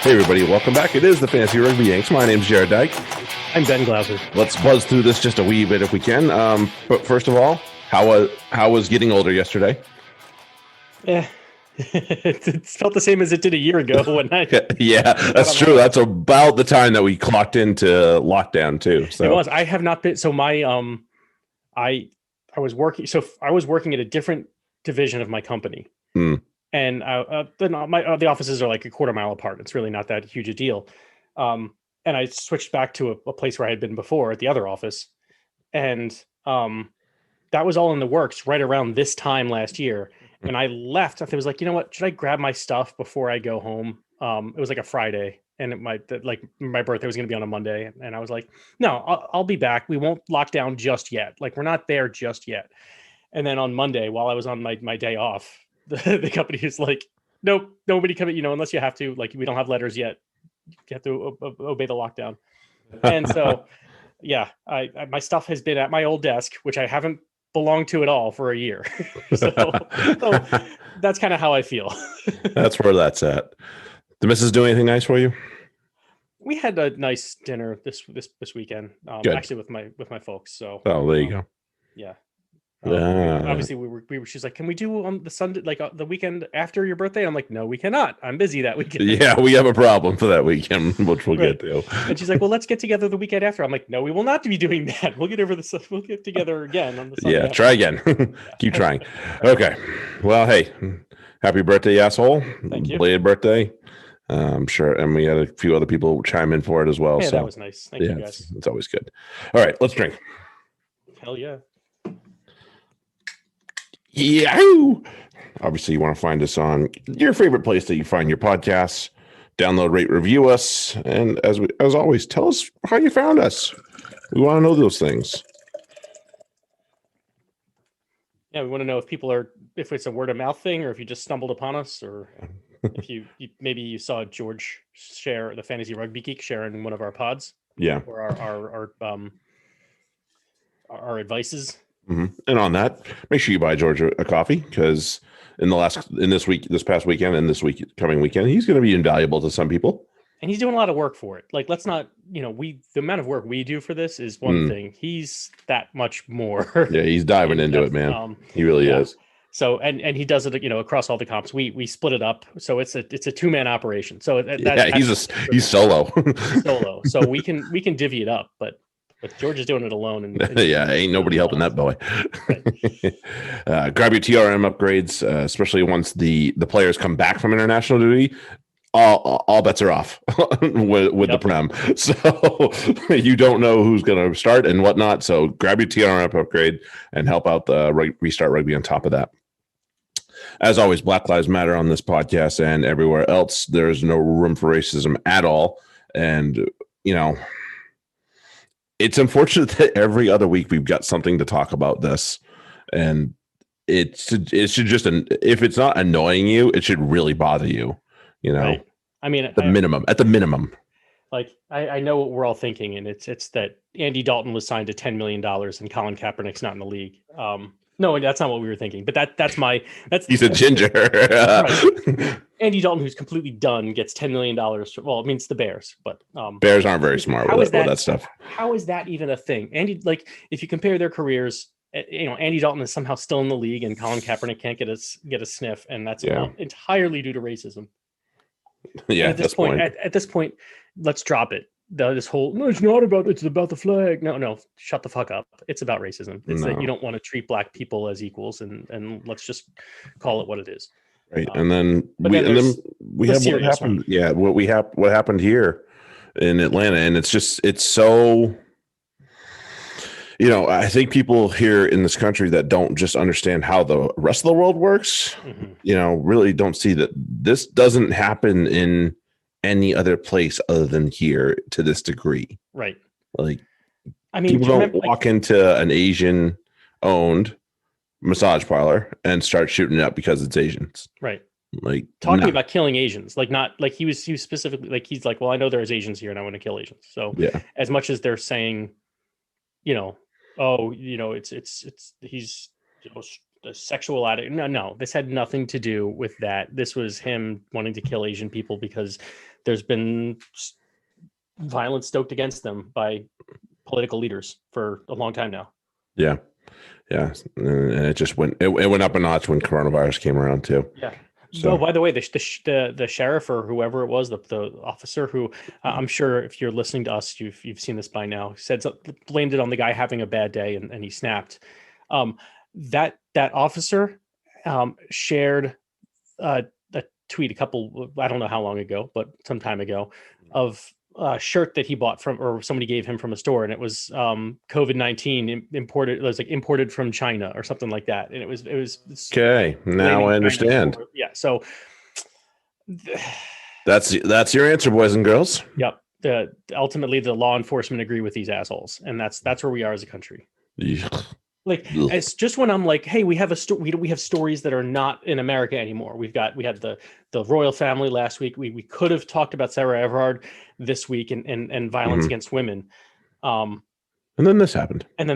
Hey everybody, welcome back. It is the Fantasy Rugby Yanks. My name's Jared Dyke. I'm Ben Glauser. Let's buzz through this just a wee bit if we can. But first of all, how was getting older yesterday? Yeah, it felt the same as it did a year ago when I. Yeah, that's true. That's about the time that we clocked into lockdown too. So it was. I have not been. So my I was working. So I was working at a different division of my company. And the offices are like a quarter mile apart. It's really not that huge a deal. And I switched back to a place where I had been before at the other office. And that was all in the works right around this time last year. And I left. I was like, you know what? Should I grab my stuff before I go home? It was like a Friday, and my birthday was going to be on a Monday. And I was like, no, I'll be back. We won't lock down just yet. Like, we're not there just yet. And then on Monday, while I was on my day off, the company is like, nope, nobody come, unless you have to, like, we don't have letters yet. You have to obey the lockdown. And so, yeah, my stuff has been at my old desk, which I haven't belonged to at all for a year. so that's kind of how I feel. That's where that's at. The missus do anything nice for you? We had a nice dinner this weekend, actually with my folks. So there you go. Yeah. Obviously we were she's like, can we do on the Sunday, like the weekend after your birthday? I'm like, no, we cannot. I'm busy that weekend. Yeah, we have a problem for that weekend, which we'll get to. And she's like, well, let's get together the weekend after. I'm like, no, we will not be doing that. We'll get together again on the Sunday. Yeah, try again. Keep trying. Okay. Well, hey, happy birthday, asshole. Thank you. Belated birthday. I'm sure. And we had a few other people chime in for it as well. Yeah, so that was nice. Thank you, guys. It's always good. All right, let's drink. Hell yeah. Yahoo! Obviously, you want to find us on your favorite place that you find your podcasts. Download, rate, review us, and as always, tell us how you found us. We want to know those things. Yeah, we want to know if it's a word of mouth thing, or if you just stumbled upon us, or if you maybe you saw George share, the Fantasy Rugby Geek share in one of our pods. Yeah, or our advices. Mm-hmm. And on that, make sure you buy George a coffee, because this past weekend and coming weekend, he's going to be invaluable to some people. And he's doing a lot of work for it. Like, let's not, the amount of work we do for this is one thing. He's that much more. Yeah, he's diving into it, man. He really is. So, and he does it, across all the comps. We split it up, so it's a 2-man operation. So he's solo. Solo. So we can divvy it up, but George is doing it alone. And yeah, ain't nobody helping that boy. Grab your TRM upgrades, especially once the players come back from international duty. All bets are off with the Prem. So you don't know who's going to start and whatnot. So grab your TRM upgrade and help out the Restart Rugby on top of that. As always, Black Lives Matter on this podcast and everywhere else. There's no room for racism at all. And, it's unfortunate that every other week we've got something to talk about this, and it should just, if it's not annoying you, it should really bother you. Right. I mean, at the minimum. Like, I know what we're all thinking, and it's that Andy Dalton was signed to $10 million and Colin Kaepernick's not in the league. No, that's not what we were thinking. But that's he's a ginger. Right. Andy Dalton, who's completely done, gets $10 million. Well, it means the Bears, but Bears aren't very smart with that stuff. How is that even a thing? Andy, like, if you compare their careers, Andy Dalton is somehow still in the league, and Colin Kaepernick can't get a sniff, and that's entirely due to racism. Yeah. At this point, let's drop it. This whole, no, it's about the flag. No, shut the fuck up. It's about racism. It's that you don't want to treat black people as equals, and let's just call it what it is. Right. And then we have what happened. One. Yeah. What happened here in Atlanta. And it's so, I think people here in this country that don't just understand how the rest of the world works, really don't see that this doesn't happen in any other place other than here to this degree. Right. Like, I mean, people don't walk into an Asian owned massage parlor and start shooting it up because it's Asians. Right. Like, talking about killing Asians, like, not like he was specifically, like, he's like, well, I know there's Asians here and I want to kill Asians. So as much as they're saying, it's he's sexual addict. No, this had nothing to do with that. This was him wanting to kill Asian people because there's been violence stoked against them by political leaders for a long time now. Yeah. And it just went up a notch when coronavirus came around too. Yeah. So, by the way, the sheriff or whoever it was, the officer who I'm sure if you're listening to us, you've seen this by now, blamed it on the guy having a bad day and he snapped. That officer shared a tweet I don't know how long ago, but some time ago, of a shirt that he bought from, or somebody gave him from a store, and it was COVID-19 imported. It was like imported from China or something like that, and it was okay. Now I understand. Yeah, so that's your answer, boys and girls. Yep. Ultimately, the law enforcement agree with these assholes, and that's where we are as a country. Like, it's just when I'm like, hey, we have we have stories that are not in America anymore. We had the royal family last week. We could have talked about Sarah Everard this week and violence against women. And then this happened. And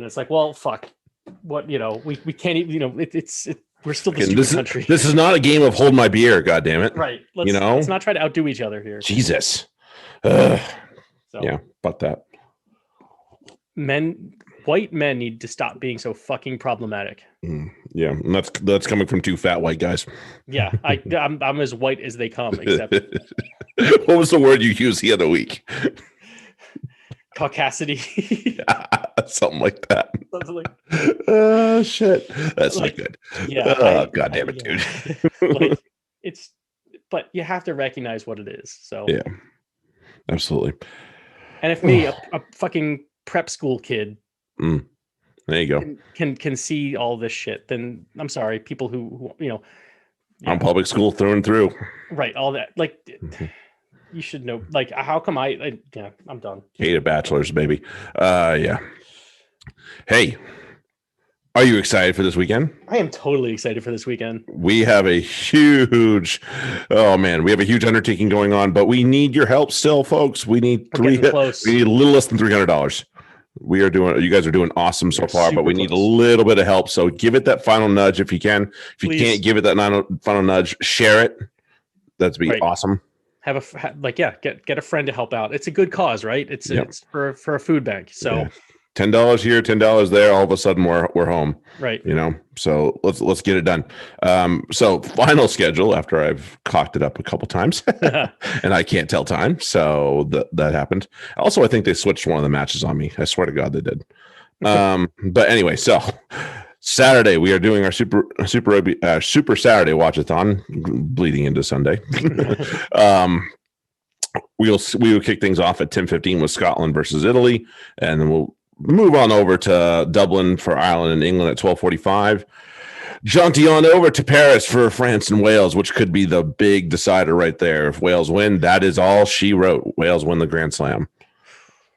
it's like, well, fuck. What, we can't even, we're still the stupid country. This is not a game of hold my beer, God damn it. Right. Let's not try to outdo each other here. Jesus. Yeah, fuck that. White men need to stop being so fucking problematic. Yeah, and that's coming from two fat white guys. Yeah, I'm as white as they come. Except, what was the word you used the other week? Caucasity. Something like that. Shit, that's not good. Yeah. God damn it, dude. But you have to recognize what it is. So yeah, absolutely. And if me, a fucking prep school kid, there you go, can see all this shit, then I'm sorry, people who on public school through and through, right? All that, like, you should know. Like, how come I'm done. Hated bachelors, baby. Yeah. Hey, are you excited for this weekend? I am totally excited for this weekend. We have a huge undertaking going on, but we need your help still, folks. We need we need a little less than $300. You guys are doing awesome so far, but we need a little bit of help. So give it that final nudge if you can. If you can't give it that final nudge, share it. That'd be awesome. Get a friend to help out. It's a good cause, right? It's for a food bank. So $10 here, $10 there. All of a sudden, we're home, right? So let's get it done. So final schedule after I've cocked it up a couple times, and I can't tell time. So that happened. Also, I think they switched one of the matches on me. I swear to God, they did. But anyway, so Saturday we are doing our super Saturday Watchathon, bleeding into Sunday. We will kick things off at 10:15 with Scotland versus Italy, and then we'll move on over to Dublin for Ireland and England at 12:45. Jaunty on over to Paris for France and Wales, which could be the big decider right there. If Wales win, that is all she wrote. Wales win the Grand Slam.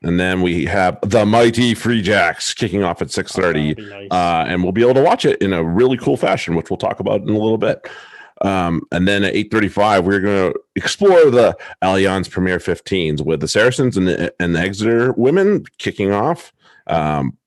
And then we have the mighty Free Jacks kicking off at 6:30. Nice. And we'll be able to watch it in a really cool fashion, which we'll talk about in a little bit. And then at 8:35, we're going to explore the Allianz Premier 15s with the Saracens and the Exeter women kicking off. I'm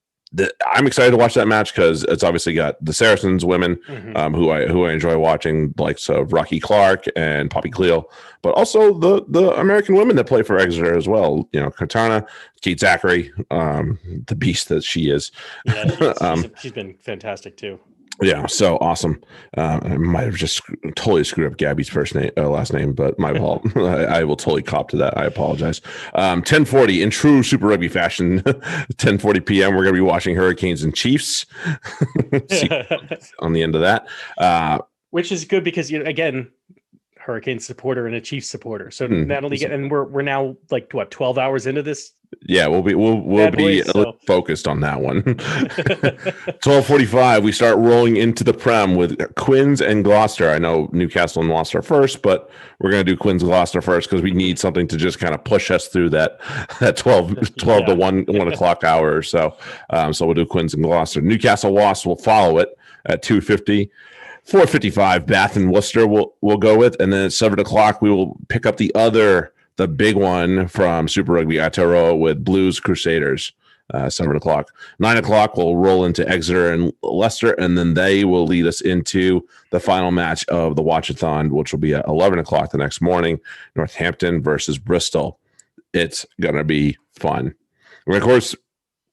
excited to watch that match because it's obviously got the Saracens women, who I enjoy watching, like Rocky Clark and Poppy Cleo, but also the American women that play for Exeter as well. Katana, Kate Zachary, the beast that she is. Yeah, she's been fantastic too. Yeah, so awesome. I might have just totally screwed up Gabby's last name, but my fault. I will totally cop to that. I apologize. 10:40 in true Super Rugby fashion. 10:40 p.m. We're going to be watching Hurricanes and Chiefs on the end of that, which is good because again, Hurricane supporter and a Chiefs supporter. So not only and we're now like 12 hours into this. Yeah, we'll be focused on that one. 12:45, we start rolling into the Prem with Quins and Gloucester. I know Newcastle and Gloucester first, but we're going to do Quins and Gloucester first because we need something to just kind of push us through that 12 to 1 o'clock hour or so. So we'll do Quins and Gloucester. Newcastle Wasps will follow it at 2:50. 4:55, Bath and Worcester we'll go with, and then at 7 o'clock we will pick up the big one from Super Rugby Aotearoa with Blues Crusaders. 7 o'clock. 9 o'clock, we'll roll into Exeter and Leicester, and then they will lead us into the final match of the Watchathon, which will be at 11 o'clock the next morning, Northampton versus Bristol. It's going to be fun. And of course,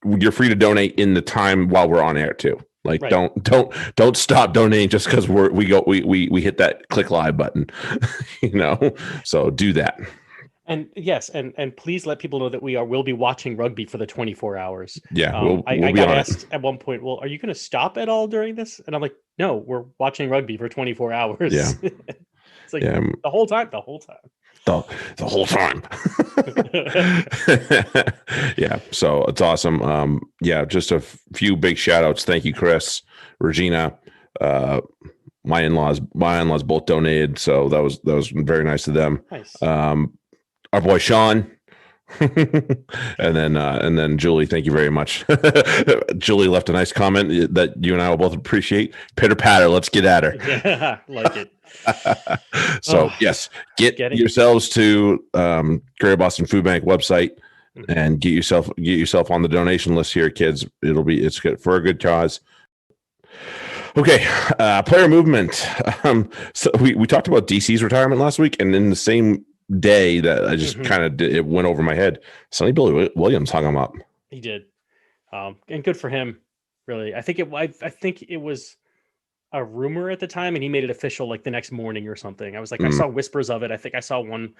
you're free to donate in the time while we're on air too. Like, right. don't stop donating just because we hit that click live button, So do that. And yes, and please let people know that will be watching rugby for the 24 hours. Yeah, I got asked at one point, well, are you going to stop at all during this? And I'm like, no, we're watching rugby for 24 hours. Yeah, it's like the whole time. The whole time. Yeah, so it's awesome. Just a few big shout outs. Thank you, Chris, Regina. My in-laws both donated, so that was very nice of them. Nice. Our boy Sean. and then Julie, thank you very much. Julie left a nice comment that you and I will both appreciate. Pitter patter, let's get at her. Yeah, like it. So yes, get yourselves to Greater Boston Foodbank website and get yourself on the donation list here, kids. It's good for a good cause. Okay, player movement. So we talked about DC's retirement last week, and in the same day that I just it went over my head, Sonny Billy Williams hung him up. He did, and good for him. Really, I think it was a rumor at the time, and he made it official like the next morning or something. I was like, I saw whispers of it. I think I saw one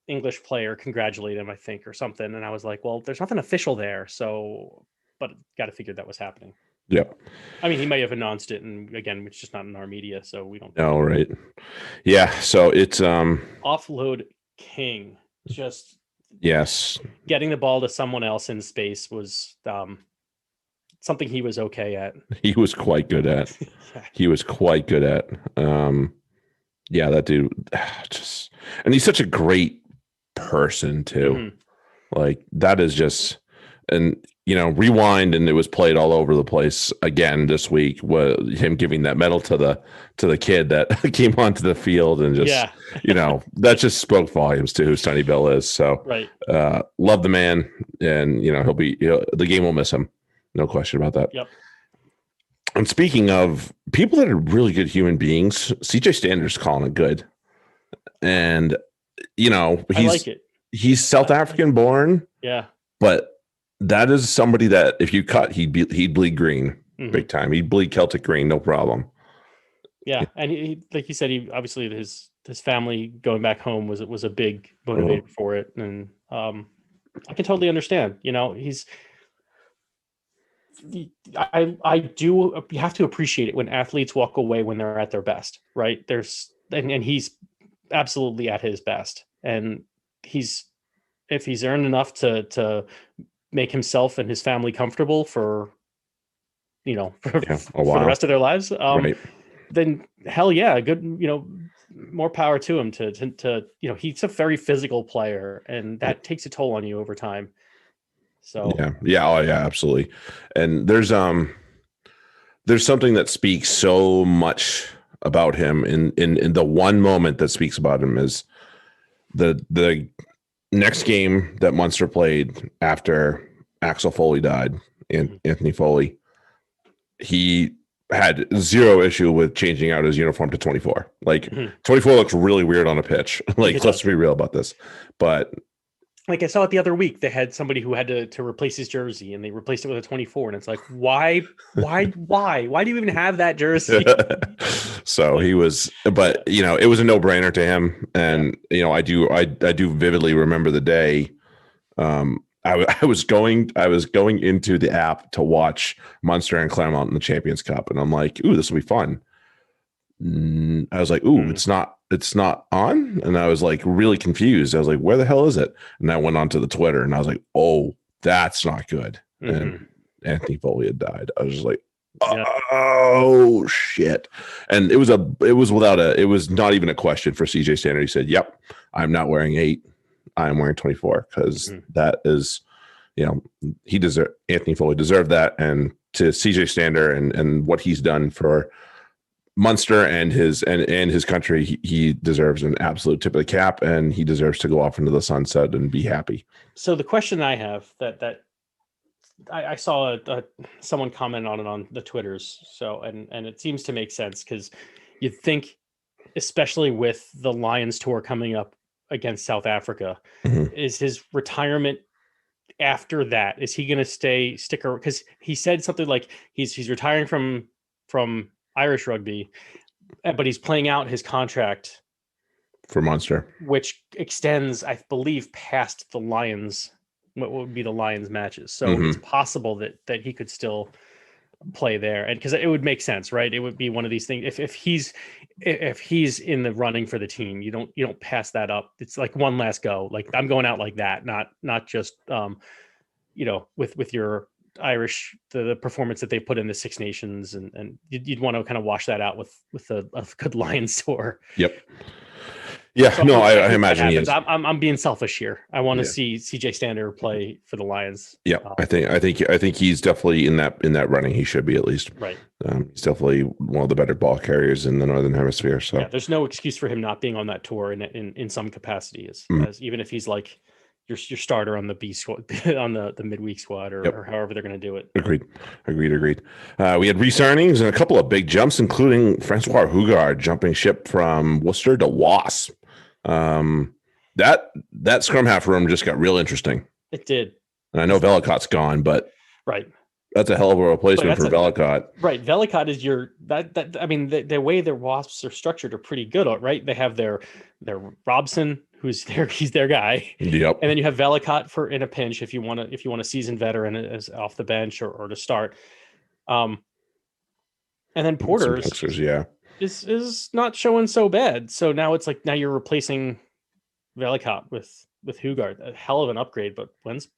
English player congratulate him, I think, or something, and I was like, well, there's nothing official there, so but got to figure that was happening. Yep. I mean, he may have announced it, and again, it's just not in our media, so we don't. Oh, right. Yeah. So it's offload king. Just yes, getting the ball to someone else in space was something he was okay at. He was quite good at. He was quite good at. Yeah, that dude. And he's such a great person too. Like that is just and. Rewind, and it was played all over the place again this week. Was him giving that medal to the kid that came onto the field, and just that just spoke volumes to who Sonny Bill is. So, right, love the man, and the game will miss him, no question about that. Yep. And speaking of people that are really good human beings, CJ Stander's calling it good, and I like it. He's South African born, but. That is somebody that if you cut, he'd bleed green big time. He'd bleed Celtic green, no problem. Yeah, and he like you said, he obviously his family going back home was a big motivator for it, and I can totally understand. I do. You have to appreciate it when athletes walk away when they're at their best, right? And he's absolutely at his best, and if he's earned enough to make himself and his family comfortable for the rest of their lives, right. Then hell yeah, good, more power to him to he's a very physical player, and that takes a toll on you over time. So oh yeah, absolutely. And there's something that speaks so much about him in the one moment that speaks about him is the next game that Munster played after Axel Foley died, and Anthony Foley, he had zero issue with changing out his uniform to 24. Like 24 looks really weird on a pitch. Like, let's be real about this. But like I saw it the other week, they had somebody who had to replace his jersey, and they replaced it with a 24. And it's like, why do you even have that jersey? So he was, but it was a no brainer to him. And, I do vividly remember the day. I was going into the app to watch Munster and Claremont in the Champions Cup. And I'm like, ooh, this will be fun. I was like, ooh, it's not on. And I was like really confused. I was like, where the hell is it? And I went onto the Twitter and I was like, oh, that's not good. And Anthony Foley had died. I was just like, oh shit. And it was not even a question for CJ Stander. He said, yep, I'm not wearing 8. I'm wearing 24 because that is, Anthony Foley deserved that. And to CJ Stander and what he's done for Munster and his country, he deserves an absolute tip of the cap, and he deserves to go off into the sunset and be happy. So the question I have that I saw someone comment on it on the Twitters. So, and it seems to make sense because you'd think, especially with the Lions tour coming up against South Africa, is his retirement after that? Is he going to stick around? Because he said something like he's retiring from Irish rugby, but he's playing out his contract for Munster, which extends, I believe, past the Lions. What would be the Lions matches? So it's possible that he could still play there, and because it would make sense, right? It would be one of these things. If he's in the running for the team, you don't pass that up. It's like one last go. Like I'm going out like that, not just with your Irish, the performance that they put in the Six Nations, and you'd want to kind of wash that out with a good Lions tour. Yep. Yeah, so no, I imagine he is. I'm being selfish here. I want to see CJ Stander play for the Lions. Yeah, I think he's definitely in that running. He should be, at least. Right. He's definitely one of the better ball carriers in the Northern Hemisphere. So there's no excuse for him not being on that tour in some capacity, as even if he's like your starter on the B squad, on the midweek squad, or however they're going to do it. Agreed. We had re-signings and a couple of big jumps, including Francois Hugard jumping ship from Worcester to Wasp. That scrum half room just got real interesting. It did. And I know Vellicott's gone, but right, that's a hell of a replacement for Vellicott. Right, Vellicott is your that. I mean, the way their Wasps are structured are pretty good, right? They have their Robson, who's he's their guy. Yep. And then you have Vellicott in a pinch if you want a seasoned veteran as off the bench or to start. And then Porter is not showing so bad. So now it's like you're replacing Vellicott with Hugard. A hell of an upgrade, but when's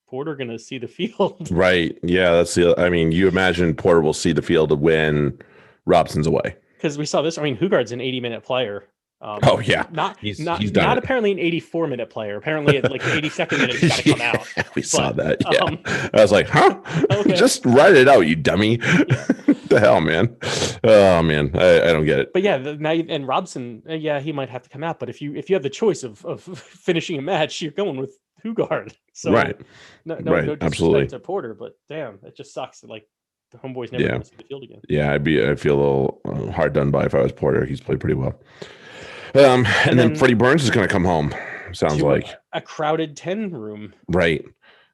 Porter going to see the field? Right. Yeah, you imagine Porter will see the field when Robson's away. Because we saw this. I mean, Hugard's an 80-minute player. He's not apparently an 84-minute player. Apparently, at like the 82nd minute, he's got to come out. We saw that. Yeah, I was like, "Huh? Okay. Just write it out, you dummy!" Yeah. The hell, man. Oh man, I don't get it. But and Robson, he might have to come out. But if you have the choice of finishing a match, you're going with Hugard. So right, no right, absolutely. To Porter, but damn, it just sucks that like the homeboy's never going to see the field again. Yeah, I'd feel a little hard done by if I was Porter. He's played pretty well. And then Freddie Burns is going to come home. Sounds like a crowded 10 room. Right.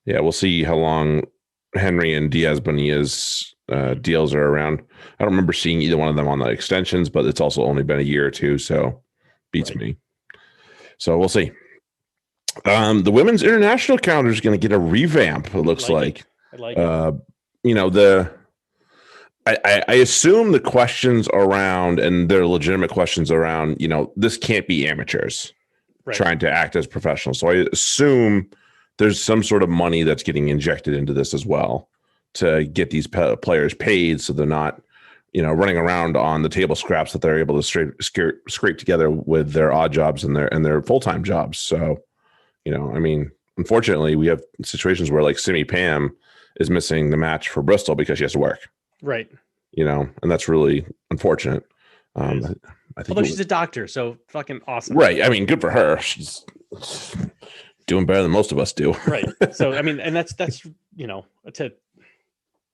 Yeah, we'll see how long Henry and Diaz Bonilla's deals are around. I don't remember seeing either one of them on the extensions, but it's also only been a year or two, so beats me. So we'll see. The women's international calendar is going to get a revamp. It looks like. I like it. I assume the questions around, and they're legitimate questions around, this can't be amateurs trying to act as professionals. So I assume there's some sort of money that's getting injected into this as well to get these players paid, so they're not, running around on the table scraps that they're able to scrape together with their odd jobs and their full-time jobs. So, unfortunately, we have situations where like Simi Pam is missing the match for Bristol because she has to work. Right. And that's really unfortunate. I think although she's a doctor, so fucking awesome. Right. I mean, good for her. She's doing better than most of us do. Right. So, I mean, and that's just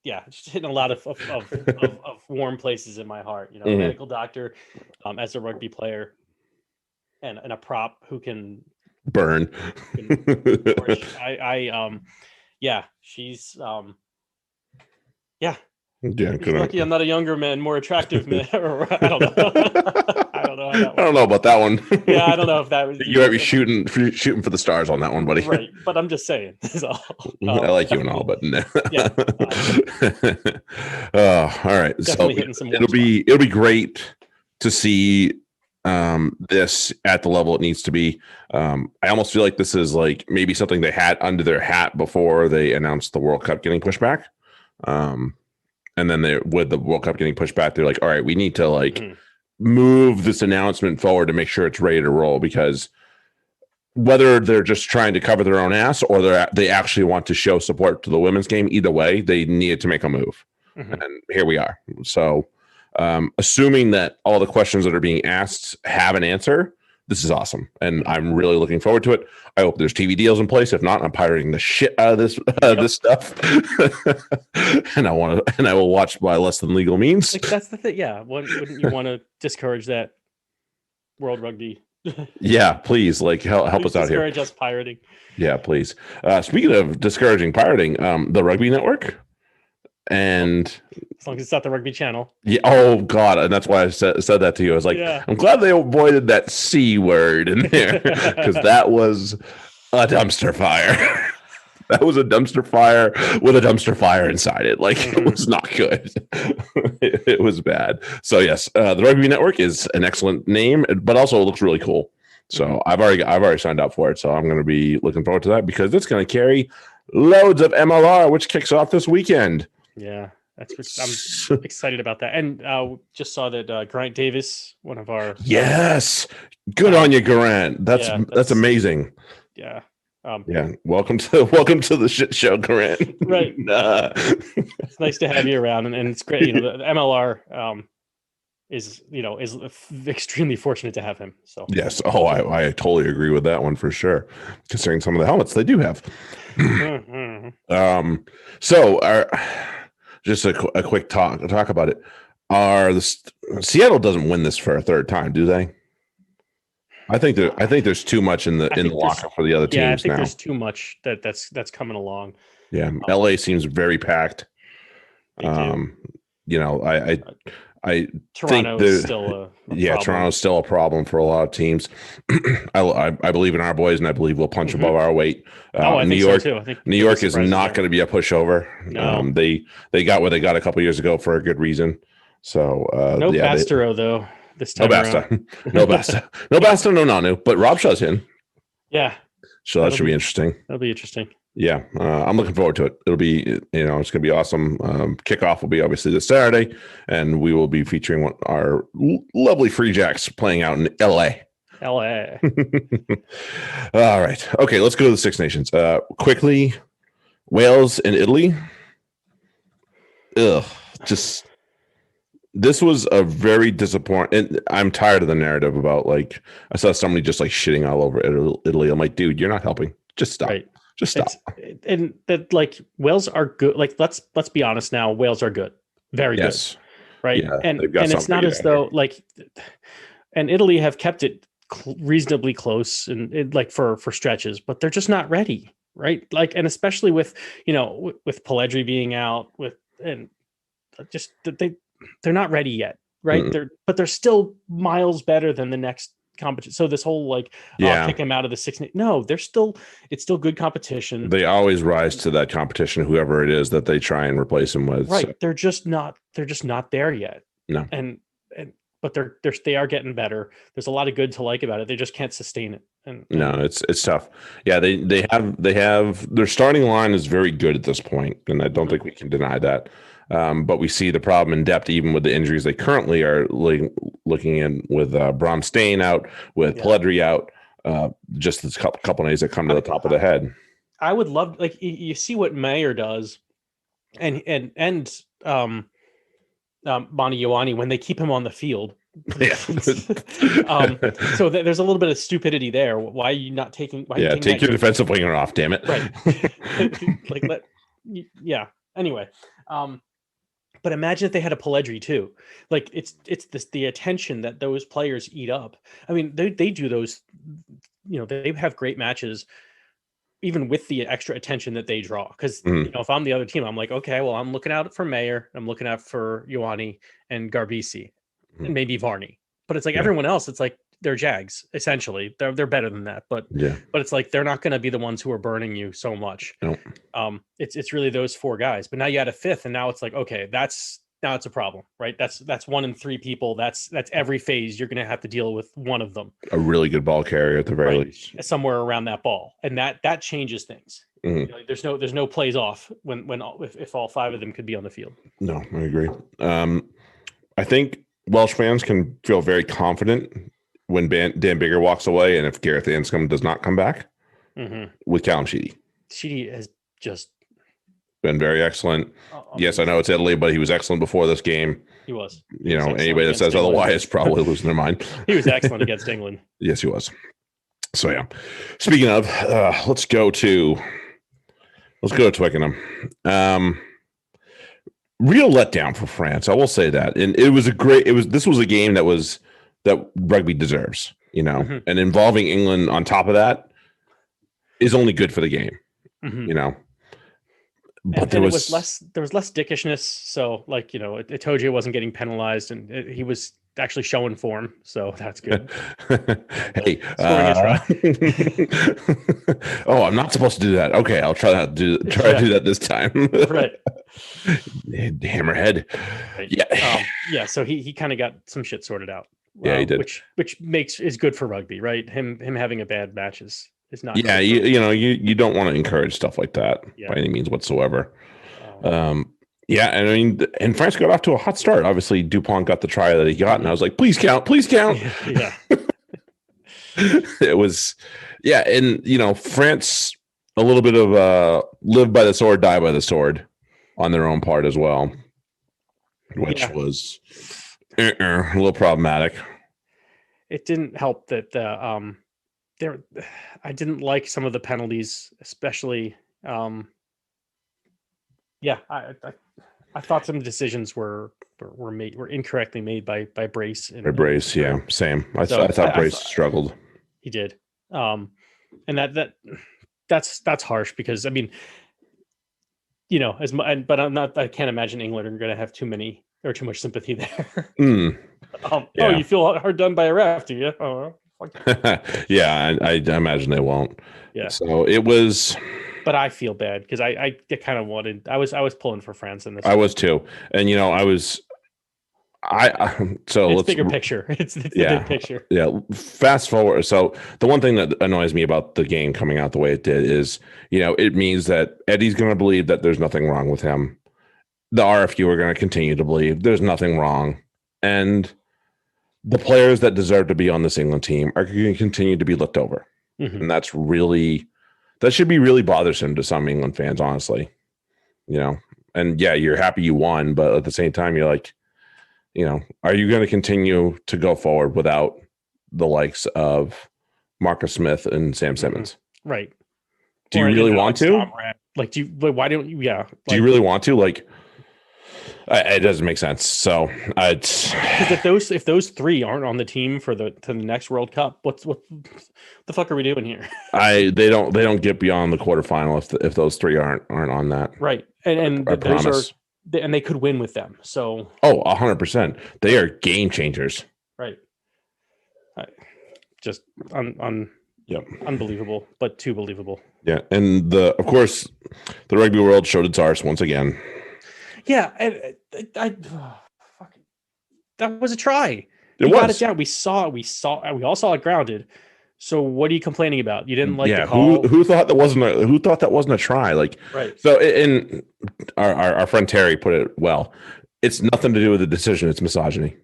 hitting a lot of warm places in my heart, a medical doctor, as a rugby player and a prop who can burn. She's Yeah, lucky I'm not a younger man, more attractive man. Or, I don't know. I don't know about that one. Yeah, I don't know if that was. You might be shooting for the stars on that one, buddy. Right, but I'm just saying. So, I like you and all, but no. Yeah. All right. So it'll be great to see this at the level it needs to be. I almost feel like this is like maybe something they had under their hat before they announced the World Cup getting pushed back. And then with the World Cup getting pushed back, they're like, all right, we need to move this announcement forward to make sure it's ready to roll, because whether they're just trying to cover their own ass or they actually want to show support to the women's game, either way, they needed to make a move. And here we are. So assuming that all the questions that are being asked have an answer, this is awesome, and I'm really looking forward to it. I hope there's TV deals in place. If not, I'm pirating the shit out of this stuff, and I will watch by less than legal means. Like, that's the thing. Yeah, wouldn't you want to discourage that World Rugby? Yeah, please, like help us out here. Discourage us pirating. Yeah, please. Speaking of discouraging pirating, the Rugby Network, and as long as it's not the Rugby Channel. Yeah. Oh God, and that's why I said that to you. I was like, I'm glad they avoided that C word in there because that was a dumpster fire. That was a dumpster fire with a dumpster fire inside it. Like it was not good. It was bad. So yes, the Rugby Network is an excellent name, but also it looks really cool. So I've already signed up for it. So I'm going to be looking forward to that because it's going to carry loads of MLR, which kicks off this weekend. Yeah, I'm excited about that. And just saw that Grant Davis, one of our good on you, Grant. That's amazing. Yeah. Welcome to the shit show, Grant. Right. It's nice to have you around, and it's great. You know, the MLR is extremely fortunate to have him. So yes. Oh, I totally agree with that one for sure. Considering some of the helmets they do have. So just a quick talk about it. Seattle doesn't win this for a third time, do they? I think there's too much in the locker for the other teams now. Yeah, I think there's too much that's coming along. Yeah, LA seems very packed. I Toronto think is still a Toronto's still a problem for a lot of teams. I believe in our boys, and I believe we'll punch above our weight. I New think York, so too. I think New York is not going to be a pushover. No. They got what they got a couple years ago for a good reason. So no Bastero though. This time no Basta, no Nanu, but Rob Shaw's in. Yeah, so that should be interesting. That'll be interesting. Yeah, I'm looking forward to it. It'll be, it's going to be awesome. Kickoff will be obviously this Saturday, and we will be featuring our lovely Free Jacks playing out in LA. LA. All right. Okay, let's go to the Six Nations. Quickly, Wales and Italy. This was a very disappointing. I'm tired of the narrative about I saw somebody just shitting all over Italy. I'm like, dude, you're not helping. Just stop. Right. Just stop. And that Wales are good. Let's be honest now. Wales are good. Very good. Right. Yeah, and it's not as though and Italy have kept it reasonably close and for stretches, but they're just not ready. Right. And especially with Pellegrini being out they're not ready yet. Right. They're still miles better than the next competition. So this whole kick them out of the Six. No, it's still good competition. They always rise to that competition, whoever it is that they try and replace them with. Right. So. They're just not there yet. No. But they are getting better. There's a lot of good to like about it. They just can't sustain it. No, it's tough. Yeah, they have their starting line is very good at this point, and I don't think we can deny that. But we see the problem in depth, even with the injuries they currently are looking in, with Bram staying out, with Pellegrini out, just this couple names that come to the top of the head. I would love, you see what Mayer does, and Bonnie Ioane when they keep him on the field. Yeah. So there's a little bit of stupidity there. Why are you not taking? Take your defensive winger off, damn it. Right. Anyway. But imagine if they had a Pellegrini too. It's the attention that those players eat up. I mean, they do those, they have great matches, even with the extra attention that they draw. Because if I'm the other team, I'm like, okay, well, I'm looking out for Mayer, I'm looking out for Ioane and Garbisi, and maybe Varney. But it's everyone else. It's they're Jags essentially. They're better than that. But it's they're not going to be the ones who are burning you so much. Nope. It's really those four guys. But now you add a fifth, and now it's okay, now it's a problem, right? That's 1 in 3 people. That's every phase you're going to have to deal with one of them. A really good ball carrier at the very least, somewhere around that ball, and that changes things. There's no plays off if all 5 of them could be on the field. No, I agree. I think Welsh fans can feel very confident when Dan Bigger walks away, and if Gareth Anscombe does not come back with Callum Sheedy. Sheedy has just been very excellent. Yes, I know it's Italy, but he was excellent before this game. He was. Anybody that says otherwise is probably losing their mind. He was excellent against England. Yes, he was. So yeah. Speaking of, let's go to Twickenham. Real letdown for France. I will say that, and this was a game that rugby deserves, and involving England on top of that is only good for the game, But there was less dickishness. So Aotearoa wasn't getting penalized, and he was actually showing form, so that's good. Hey, oh, I'm not supposed to do that. Okay, I'll try to do that this time. Right, hammerhead. Right. Yeah. So he kind of got some shit sorted out. Yeah, he did, which is good for rugby, right? Him having a bad match is not. Yeah, you don't want to encourage stuff like that by any means whatsoever. Yeah, and I mean, and France got off to a hot start. Obviously, Dupont got the try that he got, and I was like, please count. Yeah. It was, and France a little bit of live by the sword, die by the sword on their own part as well, which was a little problematic. It didn't help that I didn't like some of the penalties, especially. I thought some decisions were incorrectly made by Brace. Brace, yeah, same. I thought Brace struggled. He did, and that's harsh because I mean, but I can't imagine England are going to have too much sympathy there. Oh, you feel hard done by a ref, do you? Oh, yeah, I imagine they won't. Yeah. So it was. But I feel bad because I kind of wanted. I was pulling for France in this. I was too, and it's bigger picture. It's the big picture. Yeah. Fast forward. So the one thing that annoys me about the game coming out the way it did is, it means that Eddie's going to believe that there's nothing wrong with him. The RFU are going to continue to believe there's nothing wrong, and the players that deserve to be on this England team are going to continue to be looked over, and that should be really bothersome to some England fans, honestly. And yeah, you're happy you won, but at the same time, you're like, are you going to continue to go forward without the likes of Marcus Smith and Sam Simmons? Right. Do you really want to? Why don't you? Yeah. Do you really want to? It doesn't make sense. So because if those three aren't on the team to the next World Cup, what the fuck are we doing here? They don't get beyond the quarterfinal if those three aren't on that. Right. And those and they could win with them. So 100%. They are game changers. Right. Just unbelievable, but too believable. Yeah, and of course the rugby world showed its arse once again. Yeah, that was a try. We got it down. We all saw it grounded. So what are you complaining about? You didn't like the call. Who thought that wasn't a try? Right. So in our friend Terry put it well. It's nothing to do with the decision. It's misogyny.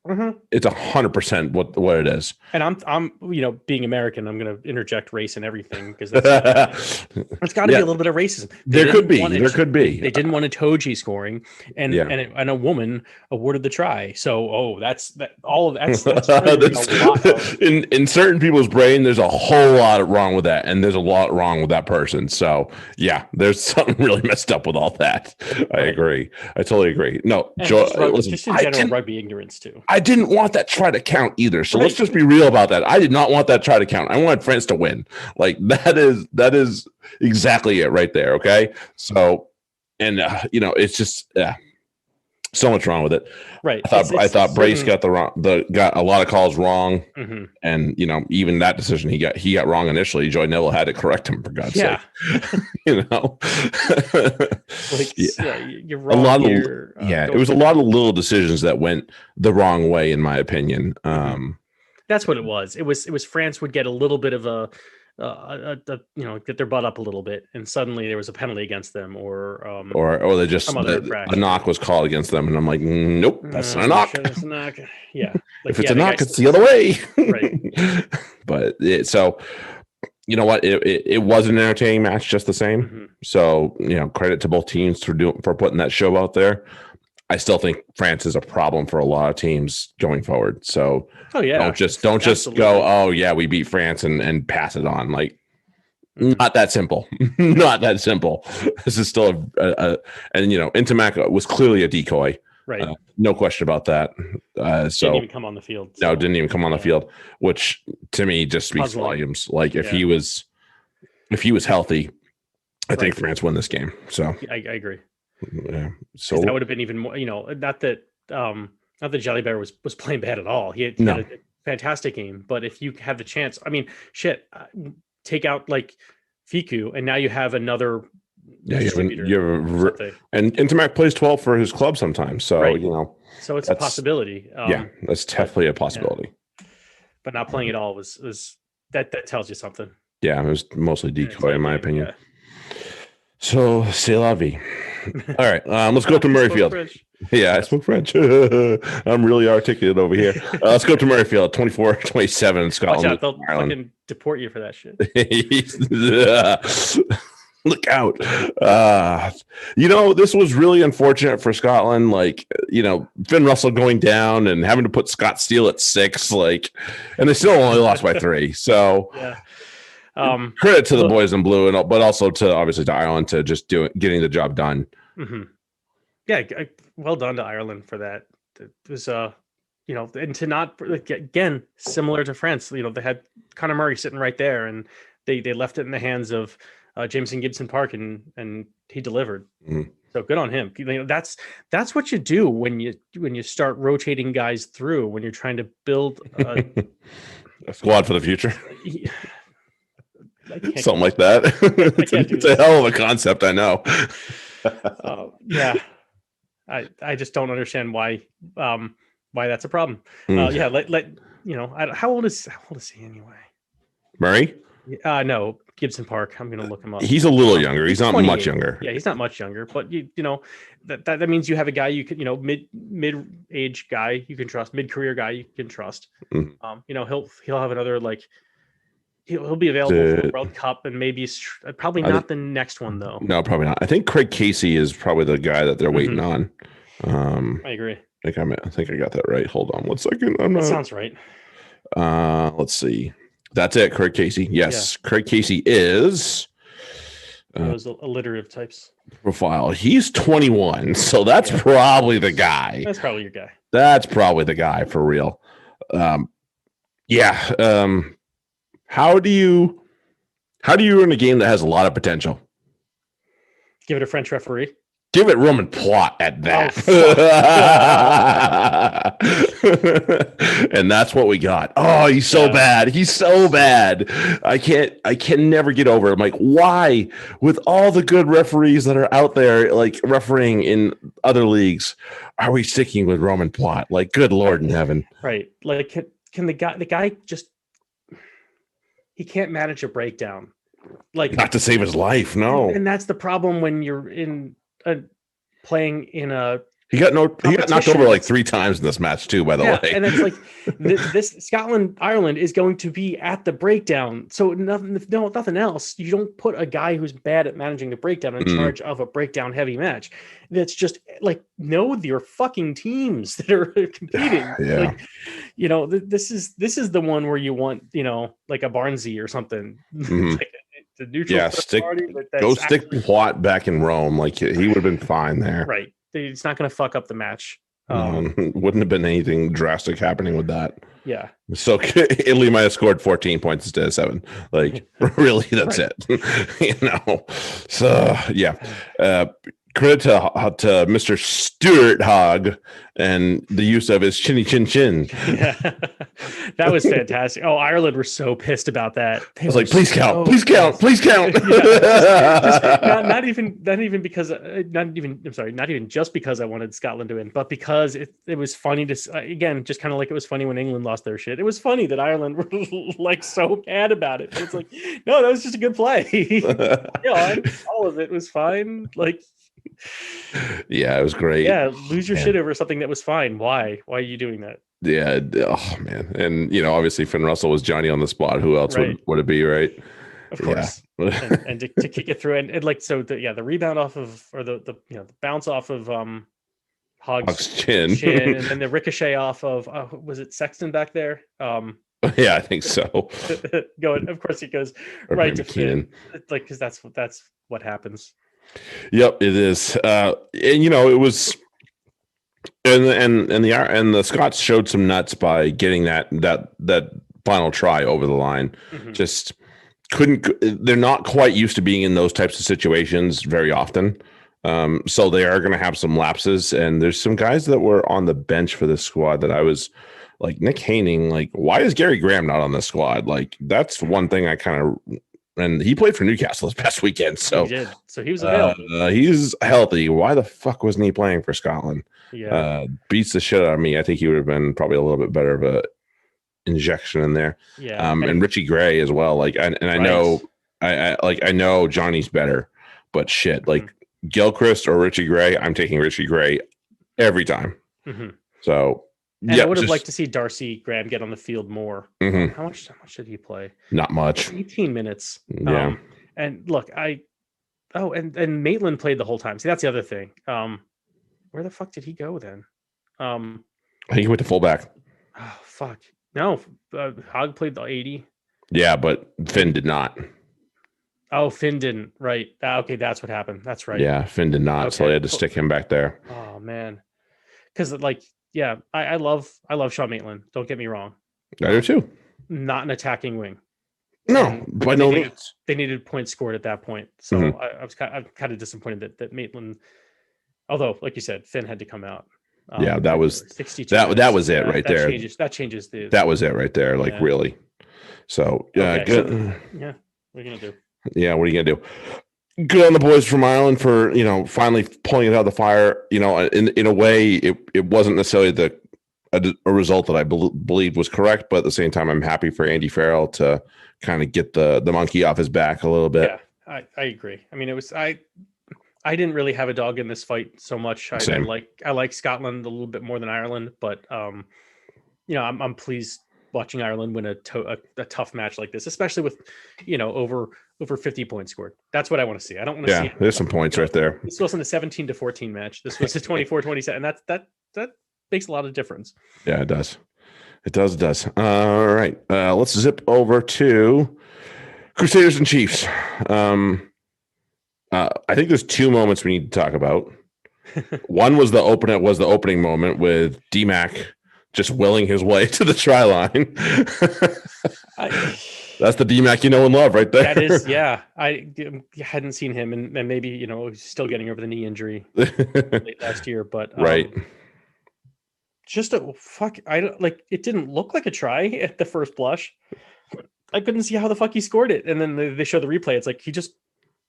Mm-hmm. It's 100% what it is. And I'm being American, I'm going to interject race and everything because it's got to be a little bit of racism. There could be. They didn't want Aotearoa scoring, and a woman awarded the try. So all of that's in certain people's brain. There's a whole lot wrong with that, and there's a lot wrong with that person. So yeah, there's something really messed up with all that. I agree. I totally agree. No, just in general, rugby ignorance too. I didn't want that try to count either. So let's just be real about that. I did not want that try to count. I wanted France to win. That is exactly it right there. Okay. So, and it's just, so much wrong with it. Right. I thought Brace got got a lot of calls wrong. Mm-hmm. And, even that decision he got wrong initially. Joy Neville had to correct him, for God's sake. You're wrong. It was a lot of little decisions that went the wrong way, in my opinion. That's what it was. It was France would get a little bit of get their butt up a little bit, and suddenly there was a penalty against them, or they just a knock was called against them, and I'm like, nope, that's not a knock. It's a knock. Yeah, if it's a knock, it's the other way. Right. But you know what? It was an entertaining match just the same. Mm-hmm. So, credit to both teams for putting that show out there. I still think France is a problem for a lot of teams going forward. So don't just go, oh yeah, we beat France and pass it on. Like, not that simple. Not that simple. This is still and Ntamak was clearly a decoy. Right. No question about that. Didn't even come on the field. So. No, didn't even come on the field, which to me just speaks volumes. Like if he was healthy, I think France won this game. So I agree. Yeah. So that would have been even more, not that Jelly Bear was playing bad at all. He had a fantastic game, but if you have the chance, I mean, take out like Fiku, and now you have another. Yeah, and Ntamak plays 12 for his club sometimes, so so it's a possibility. That's definitely a possibility. But not playing at all was that tells you something. Yeah, it was mostly decoy in my opinion. Yeah. So c'est la vie. All right, let's go to Murrayfield. Yeah, I spoke French. I'm really articulate over here. Let's go to Murrayfield, 24-27 in Scotland. Watch out, they'll fucking deport you for that shit. Look out. This was really unfortunate for Scotland. Like, Finn Russell going down and having to put Scott Steele at 6, and they still only lost by 3. So credit to the boys in blue, but also to Ireland to just getting the job done. Mm-hmm. Yeah, well done to Ireland for that. It was and to not, again, similar to France, they had Conor Murray sitting right there, and they left it in the hands of Jameson Gibson Park, and he delivered. Mm-hmm. So good on him. That's what you do when you start rotating guys through, when you're trying to build a squad for the future. Something like that. It's a hell of a concept, I know. Yeah, I just don't understand why that's a problem. How old is he anyway? Murray? No, Gibson Park. I'm gonna look him up. He's a little younger. He's not much younger. Yeah, he's not much younger. But that means you have a guy you could mid-age guy you can trust, mid-career guy you can trust. Mm-hmm. He'll have another he'll be available for World Cup, and maybe probably not the next one though. No, probably not. I think Craig Casey is probably the guy that they're waiting on. I agree. I think I got that right. Hold on 1 second. That sounds right. Let's see. That's it. Craig Casey. Yes. Yeah. Craig Casey is those alliterative types. Profile. He's 21. So that's probably the guy. That's probably your guy. That's probably the guy for real. How do you run a game that has a lot of potential? Give it a French referee. Give it Roman Plot at that. And that's what we got. Oh, he's so bad. He's so bad. I can never get over it. I'm like, why? With all the good referees that are out there, refereeing in other leagues, are we sticking with Roman Plot? Good Lord in heaven. Right. Can the guy just, he can't manage a breakdown. Not to save his life, no. And that's the problem when you're playing in a. He got knocked over 3 times in this match too. By the way, and it's this Scotland Ireland is going to be at the breakdown. So nothing else. You don't put a guy who's bad at managing the breakdown in charge of a breakdown heavy match. That's just know your fucking teams that are competing. Yeah. This is the one where you want a Barnesy or something. Mm-hmm. The neutral stick Plot back in Rome. He would have been fine there. Right. It's not going to fuck up the match. Wouldn't have been anything drastic happening with that. Yeah. So Italy might have scored 14 points instead of 7. Really, that's it. So yeah. Credit to Mr. Stuart Hogg and the use of his chinny chin chin. Yeah. That was fantastic. Oh, Ireland were so pissed about that. I was like, please count. Not even just because I wanted Scotland to win, but because it was funny to, again, just kind of like it was funny when England lost their shit. It was funny that Ireland were so mad about it. It's no, that was just a good play. All of it was fine. Yeah, it was great. Yeah, lose your shit over something that was fine. Why are you doing that? Yeah. Oh man. And obviously Finn Russell was Johnny on the spot. Who else would it be, right? of course, and to kick it through, and like so, the rebound off of, or the bounce off of Hogg's chin, and then the ricochet off of was it Sexton back there? Yeah, I think so. Going, of course, it goes right to Finn, like because that's what happens. Yep, it is, and it was, and the Scots showed some nuts by getting that final try over the line. Mm-hmm. Just couldn't. They're not quite used to being in those types of situations very often. So they are going to have some lapses, and there's some guys that were on the bench for this squad that I was like, Nick Haining, like, why is Gary Graham not on the squad? Like, that's one thing I kind of, and he played for Newcastle this past weekend, so he did. So he was available. He's healthy. Why the fuck wasn't he playing for Scotland? Yeah, beats the shit out of me. I think he would have been probably a little bit better of a injection in there. Yeah, and Richie Gray as well. Like, I know, I know Johnny's better, but shit, like Gilchrist or Richie Gray, I'm taking Richie Gray every time. Mm-hmm. So. And I would have liked to see Darcy Graham get on the field more. Mm-hmm. How much did he play? Not much. 18 minutes. Yeah. And look, and Maitland played the whole time. See, that's the other thing. Where the fuck did he go then? I think he went to fullback. Oh fuck. No, Hogg played the 80. Yeah, but Finn did not. Oh, Finn didn't. Right. Okay, that's what happened. That's right. Yeah, Finn did not. Okay. So they had to stick him back there. Oh man. Because yeah, I love Sean Maitland. Don't get me wrong. I do too. Not an attacking wing. No, by no means. They needed points scored at that point. So I'm kind of disappointed that Maitland, although like you said, Finn had to come out. Yeah, that was 62. That was it right there. That changes the. That was it right there. Like really. So yeah, good. Yeah, what are you gonna do? Yeah, what are you gonna do? Good on the boys from Ireland for finally pulling it out of the fire. In a way, it wasn't necessarily a result that I believed was correct, but at the same time, I'm happy for Andy Farrell to kind of get the monkey off his back a little bit. Yeah, I agree. I mean, it was I didn't really have a dog in this fight so much. I like Scotland a little bit more than Ireland, but I'm pleased watching Ireland win a tough match like this, especially with over 50 points scored. That's what I want to see. I don't want to see. There's some points right there. This wasn't a 17-14 match. This was a 24-27, and that makes a lot of difference. Yeah, it does. It does. All right, let's zip over to Crusaders and Chiefs. I think there's two moments we need to talk about. One was the opening moment with D-Mac just willing his way to the try line. That's the D-Mac you know and love right there. That is, yeah. I hadn't seen him, and maybe he's still getting over the knee injury late last year, but right. Just it didn't look like a try at the first blush. I couldn't see how the fuck he scored it, and then they show the replay. It's like he just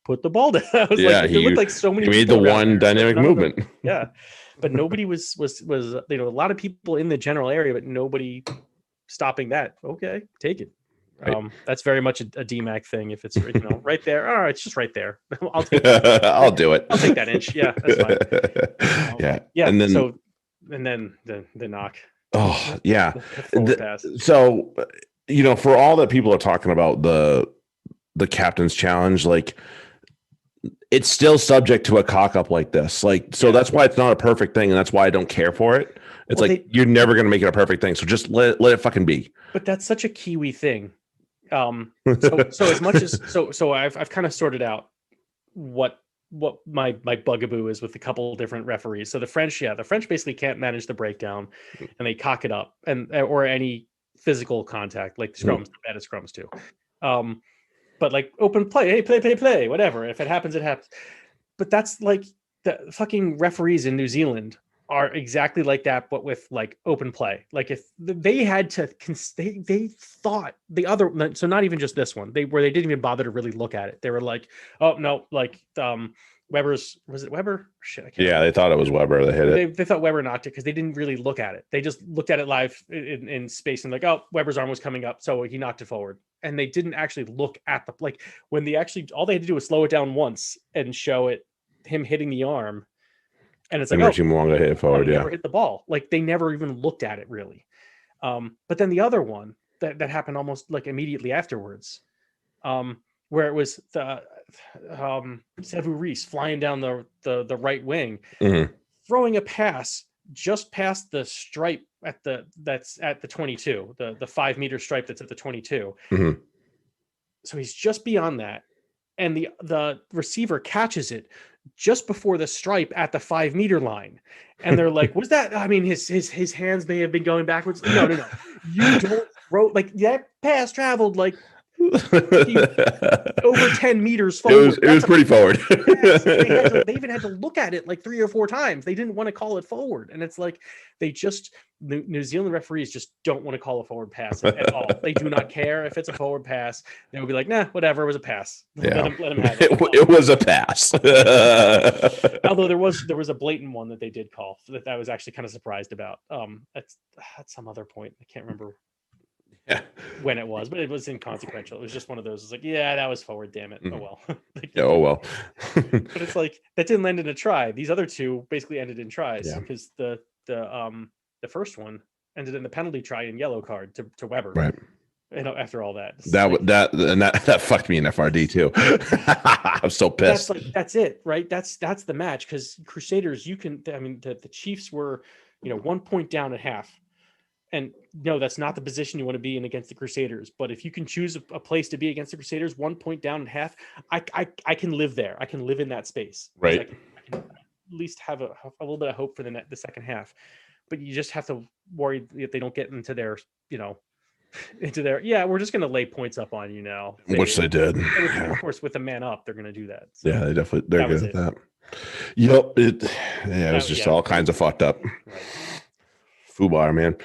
put the ball down. I was like, it looked like so many. He made the one dynamic movement. Yeah, but nobody was a lot of people in the general area, but nobody stopping that. Okay, take it. Right. That's very much a D-Mac thing. If it's right there, oh, it's just right there. I'll take it. I'll do it. I'll take that inch. Yeah, that's fine. Yeah. And then the knock. Oh yeah. Pass. So for all that people are talking about the captain's challenge, like it's still subject to a cock up like this. Like that's why it's not a perfect thing, and that's why I don't care for it. It's you're never going to make it a perfect thing. So just let it fucking be. But that's such a Kiwi thing. So as much as so I've kind of sorted out what my bugaboo is with a couple of different referees. So the French basically can't manage the breakdown, and they cock it up, or any physical contact like scrums, bad at scrums too. But like open play, hey, play, whatever. If it happens, it happens. But that's like the fucking referees in New Zealand are exactly like that, but with like open play. Like if they had to, they thought the other, so not even just this one, they didn't even bother to really look at it. They were like, oh no, like was it Weber? Shit, I can't remember. They thought it was Weber that hit it. They thought Weber knocked it because they didn't really look at it. They just looked at it live in space and like, oh, Weber's arm was coming up, so he knocked it forward. And they didn't actually look at when they actually, all they had to do was slow it down once and show it, him hitting the arm. And it's like, Richie Mwanga hit it forward, never hit the ball. Like they never even looked at it really. But then the other one that happened almost like immediately afterwards, where it was the Sevu Reese flying down the right wing, throwing a pass just past the stripe that's at the 22, the 5 meter stripe that's at the 22. So he's just beyond that, and the receiver catches it just before the stripe at the 5 meter line, and they're like, "Was that?" I mean, his hands may have been going backwards. No. You don't throw like that. Pass traveled like over 10 meters forward. It was pretty forward. They even had to look at it like 3 or 4 times. They didn't want to call it forward, and it's like New Zealand referees just don't want to call a forward pass at all. They do not care if it's a forward pass. They would be like, "Nah, whatever. It was a pass. Yeah. Let him have it." It was a pass. Although there was a blatant one that they did call that I was actually kind of surprised about. At some other point, I can't remember when it was, but it was inconsequential. It was just one of those. It's like, yeah, that was forward. Damn it. Oh well. Oh well. But it's like that didn't end in a try. These other two basically ended in tries because the first one ended in the penalty try and yellow card to Weber. Right. After all that, that fucked me in FRD too. I'm so pissed. That's it, right? That's the match, because Crusaders, the Chiefs were 1 point down at half. And no, that's not the position you want to be in against the Crusaders. But if you can choose a place to be against the Crusaders, 1 point down at half, I can live there. I can live in that space. Right. I can at least have a little bit of hope for the second half. But you just have to worry if they don't get into their, we're just going to lay points up on you now. Which they did. Of course, with the man up, they're going to do that. So yeah, they're good at that. Yep. It was just all kinds of fucked up. Right. Fubar, man.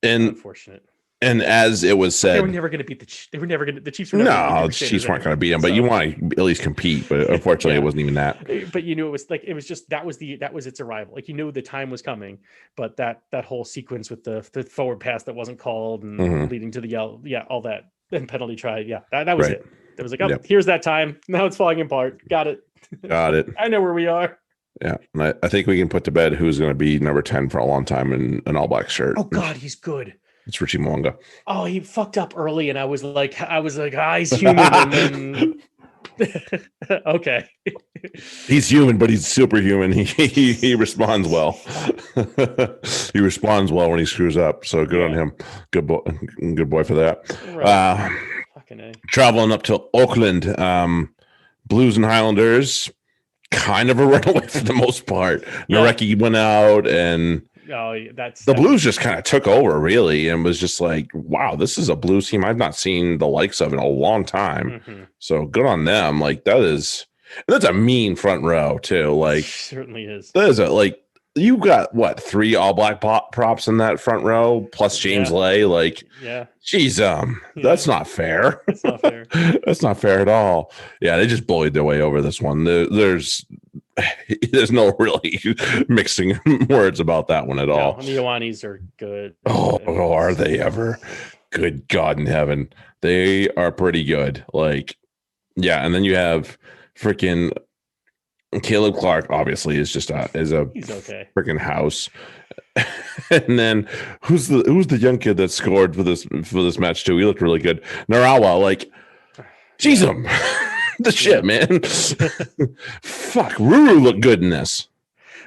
And unfortunate. And as it was said, they were never going to beat the Chiefs. The Chiefs were never the Chiefs weren't going to beat them, but you want to at least compete. But unfortunately, it wasn't even that. But it was just that was its arrival. Like, the time was coming, but that whole sequence with the forward pass that wasn't called and leading to the yell, all that, and penalty try, that was it. It was like, here's that time. Now it's falling apart. Got it. I know where we are. Yeah, and I think we can put to bed who's going to be number 10 for a long time in an all-black shirt. Oh God, he's good. It's Richie Mwanga. Oh, he fucked up early, and I was like, he's human. And then okay, he's human, but he's superhuman. He responds well. He responds well when he screws up. So good on him. Good boy for that. Right. Fucking A. Traveling up to Auckland, Blues and Highlanders, kind of a runaway for the most part. Nareki went out, and the Blues just kind of took over, really, and was just like, wow, this is a Blues team I've not seen the likes of in a long time. So good on them. Like, that's a mean front row too. Like, certainly is. That is you got what, 3 all black props in that front row plus James Lay. Like, geez, that's not fair. That's not fair. That's not fair at all. Yeah, they just bullied their way over this one. There's no really mixing words about that one at all. The Ioannis are good. Oh, are they ever? Good God in heaven. They are pretty good. Like, yeah, and then you have freaking Caleb Clark, obviously, is just he's okay. Freaking house. And then who's the young kid that scored for this match too? He looked really good. Narawa, like, jeez, the shit, man. Fuck, Ruru looked good in this,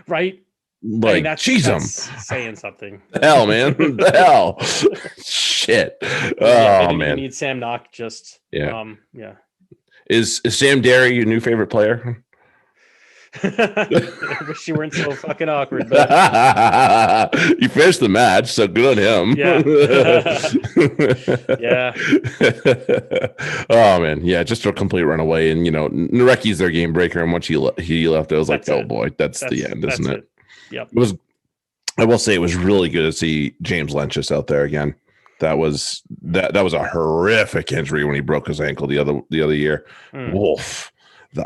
right? Like, that's saying something. The hell, man, the hell, shit. Man, you need Sam Knock. Just Is Sam Derry your new favorite player? I wish you weren't so fucking awkward, but you finished the match, so good on him. Oh man, just a complete runaway. And Nareki's their game breaker, and once he left, I was like, oh boy, that's the end, isn't it? Yep. I will say it was really good to see James Lenchis out there again. That was a horrific injury when he broke his ankle the other year. Wolf.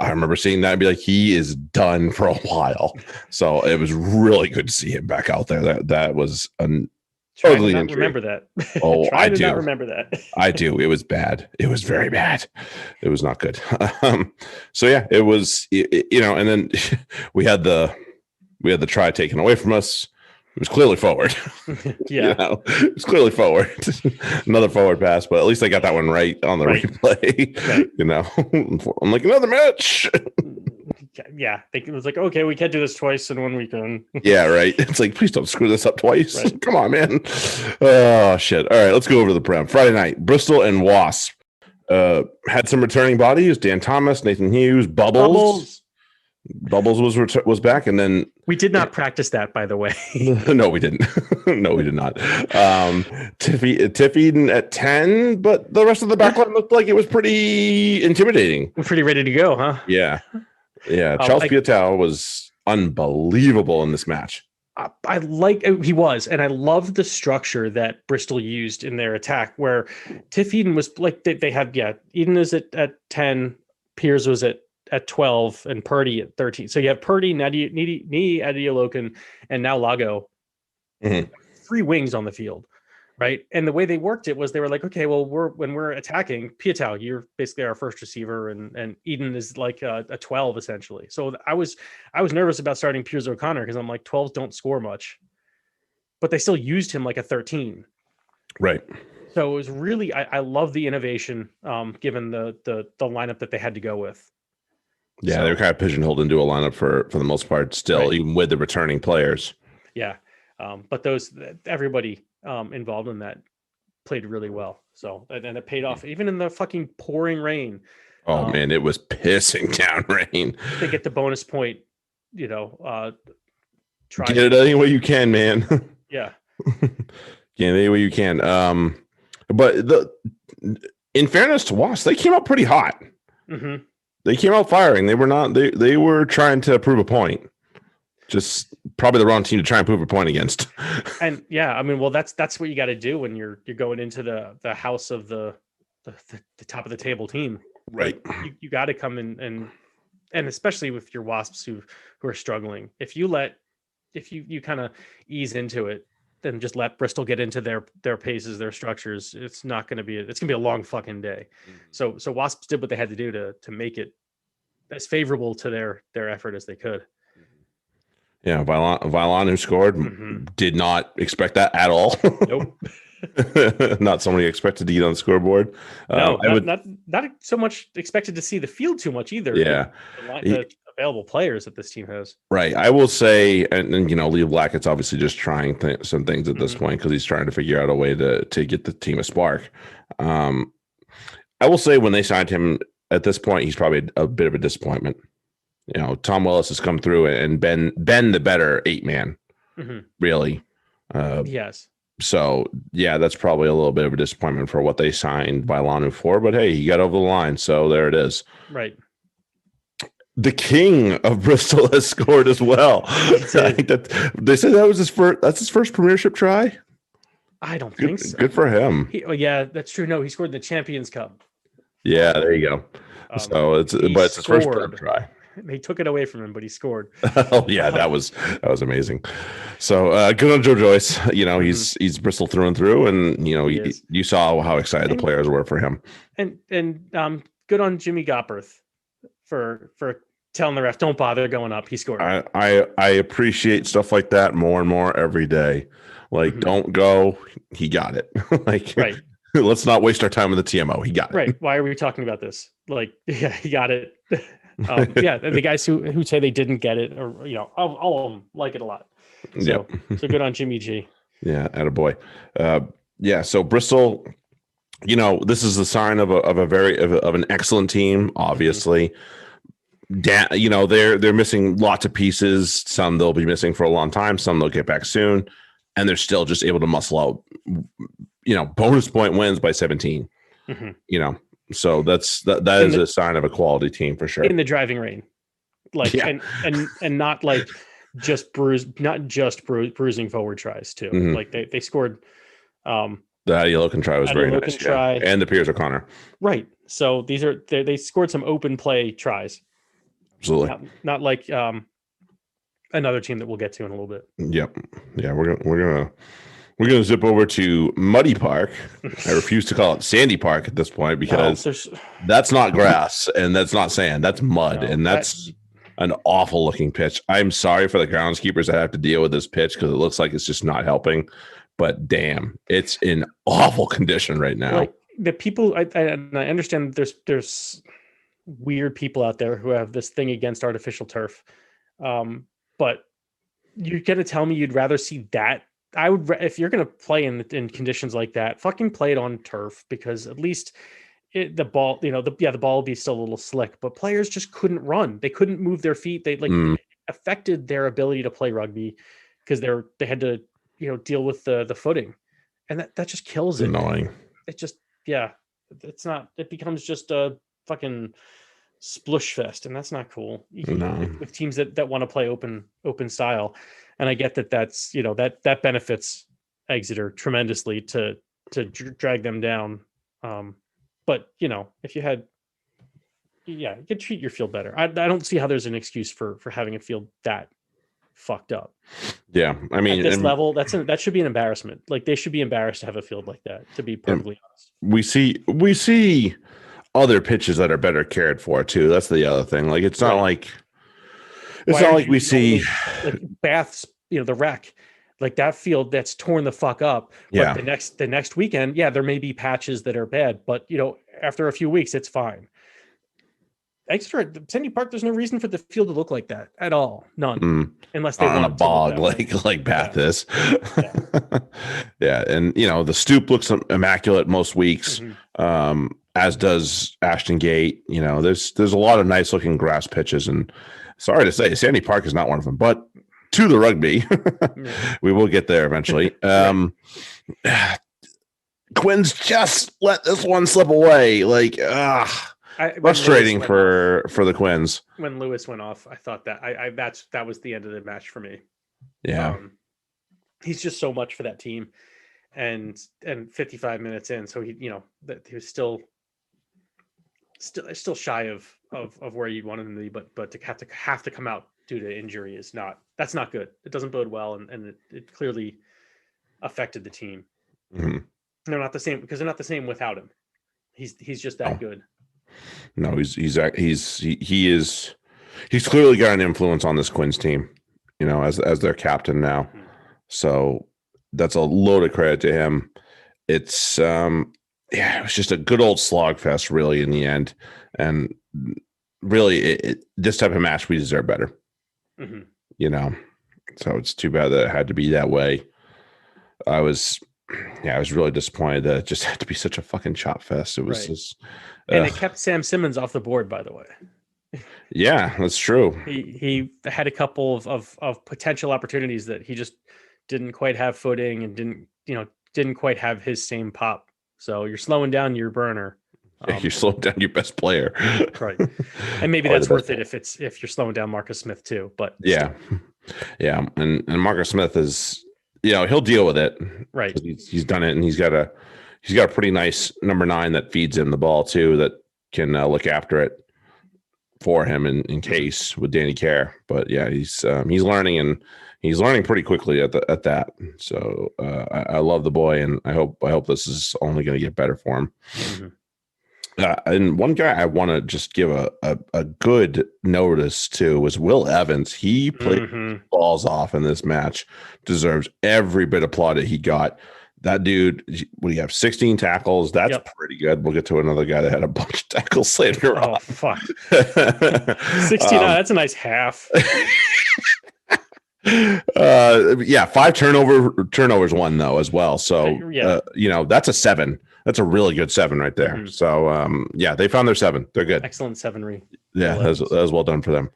I remember seeing that and be like, he is done for a while. So it was really good to see him back out there. That was an ugly injury. Remember that? Oh, I do. Not remember that. I do. It was bad. It was very bad. It was not good. So yeah, it was. And then we had the try taken away from us. It was clearly forward. Yeah. It was clearly forward. Another forward pass, but at least I got that one right on the replay. Right. I'm like, another match. Yeah. It was like, okay, we can't do this twice in 1 weekend. Yeah, right. It's like, please don't screw this up twice. Right. Come on, man. Oh, shit. All right, let's go over to the Prem. Friday night, Bristol and Wasp had some returning bodies. Dan Thomas, Nathan Hughes, Bubbles was back, and then we did not practice that, by the way. No, we didn't. No, we did not. Tiffy at 10, but the rest of the backline looked like it was pretty intimidating. We're pretty ready to go, huh? Yeah. Charles Piutau was unbelievable in this match. He was, and I loved the structure that Bristol used in their attack, where Tiff Eden was like they had Eden is at 10, Piers was at 12, and Purdy at 13. So you have Purdy, Nutty, Aotearoa, and now Lago. Mm-hmm. 3 wings on the field, right? And the way they worked it was they were like, okay, well, when we're attacking, Piutau, you're basically our first receiver, and Eden is like a 12 essentially. So I was nervous about starting Piers O'Connor because I'm like, 12s don't score much, but they still used him like a 13, right? So it was really I love the innovation, given the lineup that they had to go with. Yeah, they were kind of pigeonholed into a lineup for the most part still, right, even with the returning players. Yeah. But everybody involved in that played really well. So, and it paid off even in the fucking pouring rain. Oh man, it was pissing down rain. They get the bonus point, try get it any way you can, man. Yeah. Get it any way you can. But in fairness to Wasp, they came out pretty hot. Mm-hmm. They came out firing. They were not. They were trying to prove a point. Just probably the wrong team to try and prove a point against. And yeah, I mean, well, that's what you got to do when you're going into the house of the top of the table team, right? You got to come in and especially with your Wasps who are struggling. If you kind of ease into it, then just let Bristol get into their paces, their structures. It's going to be a long fucking day. Mm-hmm. So Wasps did what they had to do to make it as favorable to their effort as they could. Yeah, Vylon, who scored, mm-hmm, did not expect that at all. Nope. Not somebody expected to get on the scoreboard. No, not so much expected to see the field too much either. Yeah. The available players that this team has. Right. I will say, and Lee Blackett's obviously just trying some things at this mm-hmm point because he's trying to figure out a way to get the team a spark. I will say when they signed him at this point, he's probably a bit of a disappointment. Tom Willis has come through and been the better 8-man, mm-hmm, really. Yes. So, yeah, that's probably a little bit of a disappointment for what they signed Vylanu for. But, hey, he got over the line, so there it is. Right. The king of Bristol has scored as well. I think that they said that was his first Premiership try. I don't think so. Good for him. Yeah, that's true. No, he scored in the Champions Cup. Yeah, there you go. So it's his first try. They took it away from him, but he scored. Oh yeah, that was amazing. So good on Joe Joyce. Mm-hmm, he's Bristol through and through, and you saw how excited the players were for him. And good on Jimmy Gopperth for telling the ref, don't bother going up. He scored. I appreciate stuff like that more and more every day. Like, mm-hmm, don't go. He got it. Like, right. Let's not waste our time with the TMO. He got it. Right. Why are we talking about this? Like, yeah, he got it. Yeah, the guys who say they didn't get it, or all of them like it a lot. So, so good on Jimmy G. Yeah, attaboy. Yeah, so Bristol, this is the sign of an excellent team. Obviously, they're missing lots of pieces. Some they'll be missing for a long time. Some they'll get back soon, and they're still just able to muscle out. Bonus point wins by 17. Mm-hmm. So that is a sign of a quality team for sure. In the driving rain, and not like just bruising forward tries too. Mm-hmm. Like they scored. The Aotearoa try was very nice. Yeah. And the Piers O'Connor. Right. So they scored some open play tries. Absolutely. Not like another team that we'll get to in a little bit. Yep. Yeah, we're gonna zip over to Muddy Park. I refuse to call it Sandy Park at this point because that's not grass and that's not sand. That's mud, and an awful looking pitch. I'm sorry for the groundskeepers that have to deal with this pitch because it looks like it's just not helping. But damn, it's in awful condition right now. Like the people, I understand there's weird people out there who have this thing against artificial turf. But you're going to tell me you'd rather see that? I would, if you're going to play in conditions like that, fucking play it on turf, because at least the ball, the ball will be still a little slick, but players just couldn't run. They couldn't move their feet. They affected their ability to play rugby because they had to, deal with the footing, and that just kills it. Annoying. It just, it's not, it becomes just a fucking splush fest, and that's not cool. With teams that want to play open style. And I get that's that benefits Exeter tremendously to drag them down. But if you had, you could treat your field better. I don't see how there's an excuse for having a field that fucked up. Yeah, I mean, at this level, that should be an embarrassment. Like, they should be embarrassed to have a field like that, to be perfectly honest. We see other pitches that are better cared for too. That's the other thing. Like, it's not like we see like Bath's, the Rec, like that field that's torn the fuck up. Yeah. But the next weekend, there may be patches that are bad, but after a few weeks, it's fine. Exeter, Sandy Park, there's no reason for the field to look like that at all. None. Unless they on want a bog like Bath is. Yeah. And the stoop looks immaculate most weeks. As does Ashton Gate. There's a lot of nice looking grass pitches, and sorry to say, Sandy Park is not one of them, but to the rugby, we will get there eventually. Quinn's just let this one slip away. Like, frustrating for the Quins. When Lewis went off, I thought that was the end of the match for me. Yeah. He's just so much for that team, and 55 minutes in, so he was still shy of where you'd want him to be, but to have to come out due to injury that's not good. It doesn't bode well, and it clearly affected the team. They're not the same because they're not the same without him. He's just that good. No, he's clearly got an influence on this Quins team, as their captain now. So that's a load of credit to him. It's it was just a good old slog fest, really, in the end. And really, this type of match, we deserve better. So it's too bad that it had to be that way. I was really disappointed that it just had to be such a fucking chop fest. It was just, and it kept Sam Simmons off the board, by the way. Yeah, that's true. He had a couple of potential opportunities that he just didn't quite have footing and didn't quite have his same pop. So you're slowing down your burner. You're slowing down your best player, right? And maybe that's worth it if you're slowing down Marcus Smith too. But yeah, and Marcus Smith is, he'll deal with it, right? He's done it, and he's got a pretty nice number 9 that feeds him the ball too, that can look after it for him in case with Danny Kerr. But yeah, he's learning, and he's learning pretty quickly at that. So I love the boy, and I hope this is only going to get better for him. And one guy I want to just give a good notice to was Will Evans. He played balls off in this match, deserves every bit of plaudit he got. That dude, we have 16 tackles. That's pretty good. We'll get to another guy that had a bunch of tackles later on. Oh, fuck. 16, that's a nice half. 5 turnovers won though as well. So that's a 7. That's a really good 7 right there. So they found their 7. They're good. Excellent 7. Yeah, that was well done for them.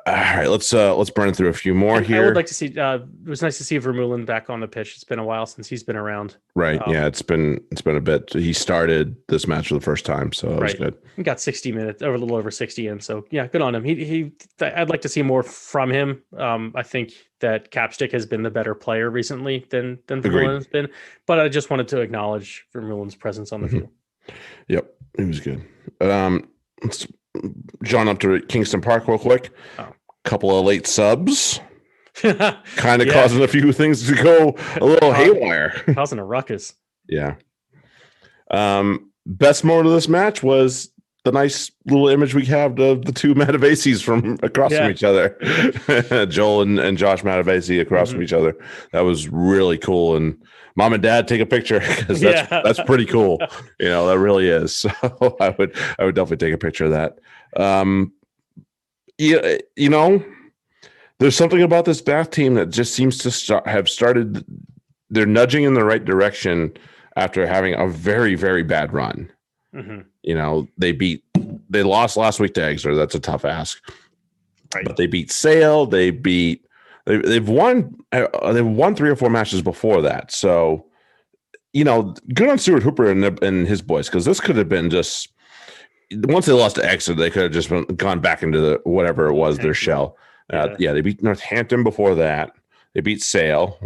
All right, let's burn through a few more here. I would like to see. It was nice to see Vermeulen back on the pitch. It's been a while since he's been around. Right. It's been a bit. He started this match for the first time, so it was good. He got 60 minutes, or a little over 60 in. So yeah, good on him. I'd like to see more from him. I think that Capstick has been the better player recently than Vermeulen has been. But I just wanted to acknowledge Vermeulen's presence on the field. Yep, he was good. Let's John up to Kingston Park real quick. Couple of late subs, kind of causing a few things to go a little haywire, causing a ruckus. Yeah. Best moment of this match was the nice little image we have of the two Mataveses from across from each other. Joel and Josh Matavesi across from each other. That was really cool. And mom and dad take a picture because that's pretty cool. That really is. So I would definitely take a picture of that. There's something about this Bath team that just seems to have started. They're nudging in the right direction after having a very, very bad run. They lost last week to Exeter. That's a tough ask, right? But they beat Sale. They've won 3 or 4 matches before that. So, good on Stuart Hooper and his boys, because this could have been just once they lost to Exeter, they could have just gone back into whatever it was, their shell. They beat Northampton before that. They beat Sale,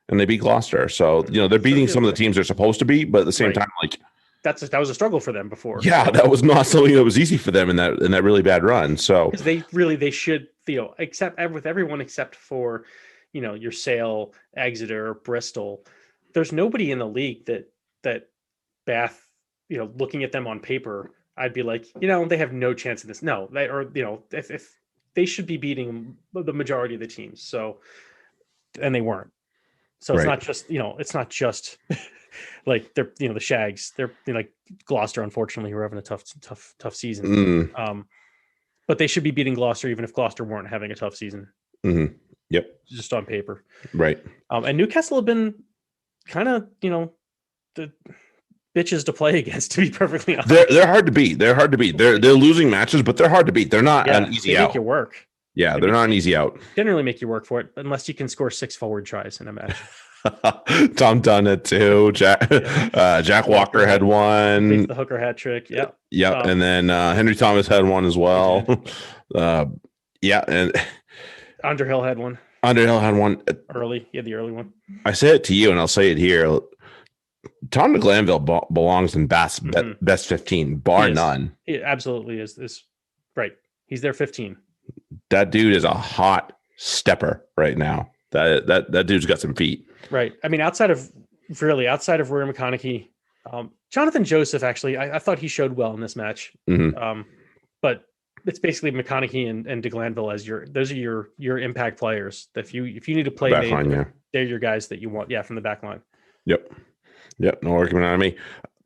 and they beat Gloucester. So they're beating some of the teams they're supposed to beat, but at the same time, like. That was a struggle for them before. Yeah, that was not something that was easy for them in that really bad run. So because they should except with everyone except for your Sale, Exeter, Bristol. There's nobody in the league that Bath looking at them on paper, I'd be like they have no chance in this. No, if they should be beating the majority of the teams. So and they weren't. So it's not just like they're the Shags. They're like Gloucester, unfortunately, who are having a tough season. But they should be beating Gloucester even if Gloucester weren't having a tough season. Yep, just on paper, right? And Newcastle have been kind of the bitches to play against. To be perfectly honest, they're hard to beat. They're losing matches, but they're hard to beat. They're not an easy out. Make you work. Yeah, they're not an easy out. Generally, make you work for it unless you can score 6 forward tries in a match. Tom done it too. Jack Walker had one. The hooker hat trick. Yep. And then Henry Thomas had one as well. And Underhill had one. Early. He had the early one. I say it to you, and I'll say it here. Tom de Glanville belongs in Bath's best 15, bar none. He absolutely is right. He's their 15. That dude is a hot stepper right now. That dude's got some feet. Right. I mean, outside of Rory McConaughey, Jonathan Joseph, actually, I thought he showed well in this match. But it's basically McConaughey and de Glanville as those are your impact players. If you need to play, they're your guys that you want. Yeah, from the back line. Yep. No argument on me.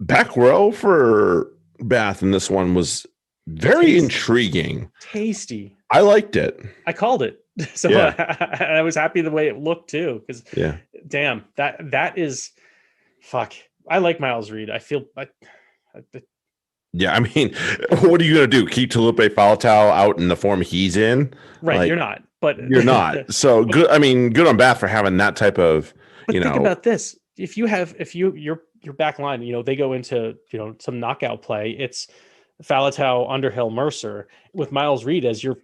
Back row for Bath in this one was very intriguing. Tasty. I liked it. I called it. So I was happy the way it looked too. Because damn, that is fuck. I like Miles Reed. I feel yeah, I mean, what are you going to do? Keep Talupe Falatau out in the form he's in? Right, like, you're not. But you're not. So good. I mean, good on Bath for having that type of. But think about this: if your back line, they go into some knockout play. It's Falatau, Underhill, Mercer with Miles Reed as your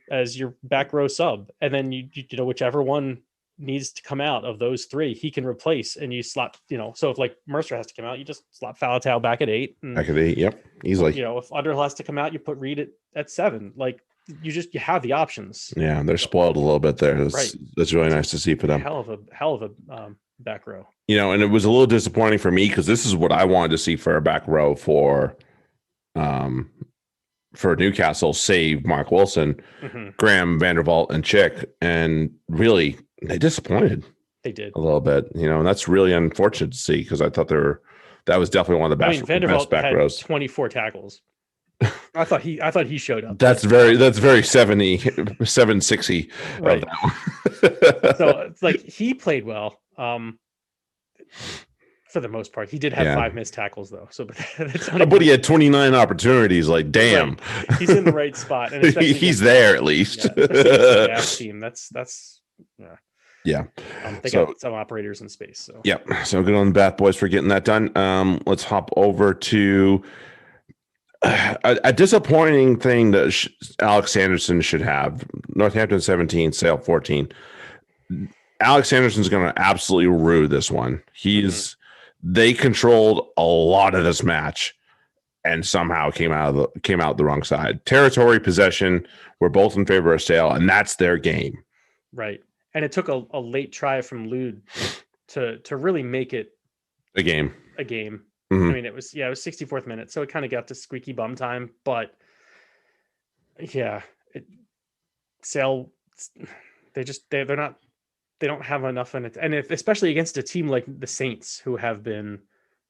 back row sub, and then you whichever one needs to come out of those 3, he can replace, and you slot. So if like Mercer has to come out, you just slot Falatau back at 8. Back at 8, yep, easily. If Underhill has to come out, you put Reed at 7. Like you have the options. Yeah, they're spoiled a little bit there. That's really nice to see for them. Hell of a back row. And it was a little disappointing for me because this is what I wanted to see for a back row for Newcastle, save Mark Wilson, Graham, Vandervault, and Chick, and really they disappointed. They did a little bit, and that's really unfortunate to see because I thought that was definitely one of the best. Vandervault back had rows. 24 tackles. I thought he showed up. That's very 760 right. Of that one. So it's like he played well. For the most part, he did have 5 missed tackles though. So, but he had 29 opportunities. Like, damn, right. He's in the right spot, and he's there at least. Yeah, team. That's yeah. They got some operators in space. So So good on the Bath boys for getting that done. Let's hop over to a disappointing thing that Alex Sanderson should have. Northampton 17, Sale 14. Alex Sanderson's going to absolutely rue this one. They controlled a lot of this match and somehow came out the wrong side. Territory, possession were both in favor of Sale, and that's their game. Right. And it took a late try from Lude to really make it a game. I mean, it was 64th minute, so it kind of got to squeaky bum time. But yeah, Sale, they're not, they don't have enough in it, and especially against a team like the Saints, who have been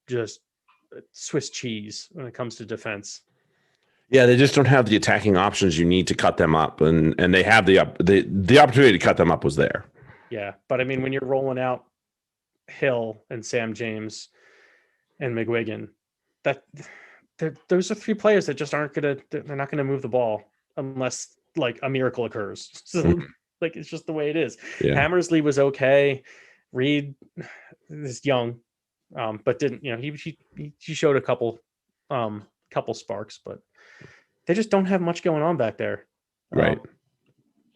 just Swiss cheese when it comes to defense. Yeah, they just don't have the attacking options you need to cut them up, and they have the opportunity to cut them up was there. Yeah, but I mean, when you're rolling out Hill and Sam James and McGuigan, those are three players that just aren't gonna. They're not gonna move the ball unless like a miracle occurs. So like it's just the way it is. Yeah. Hammersley was okay. Reed is young, but didn't. He showed a couple sparks, but they just don't have much going on back there. Right.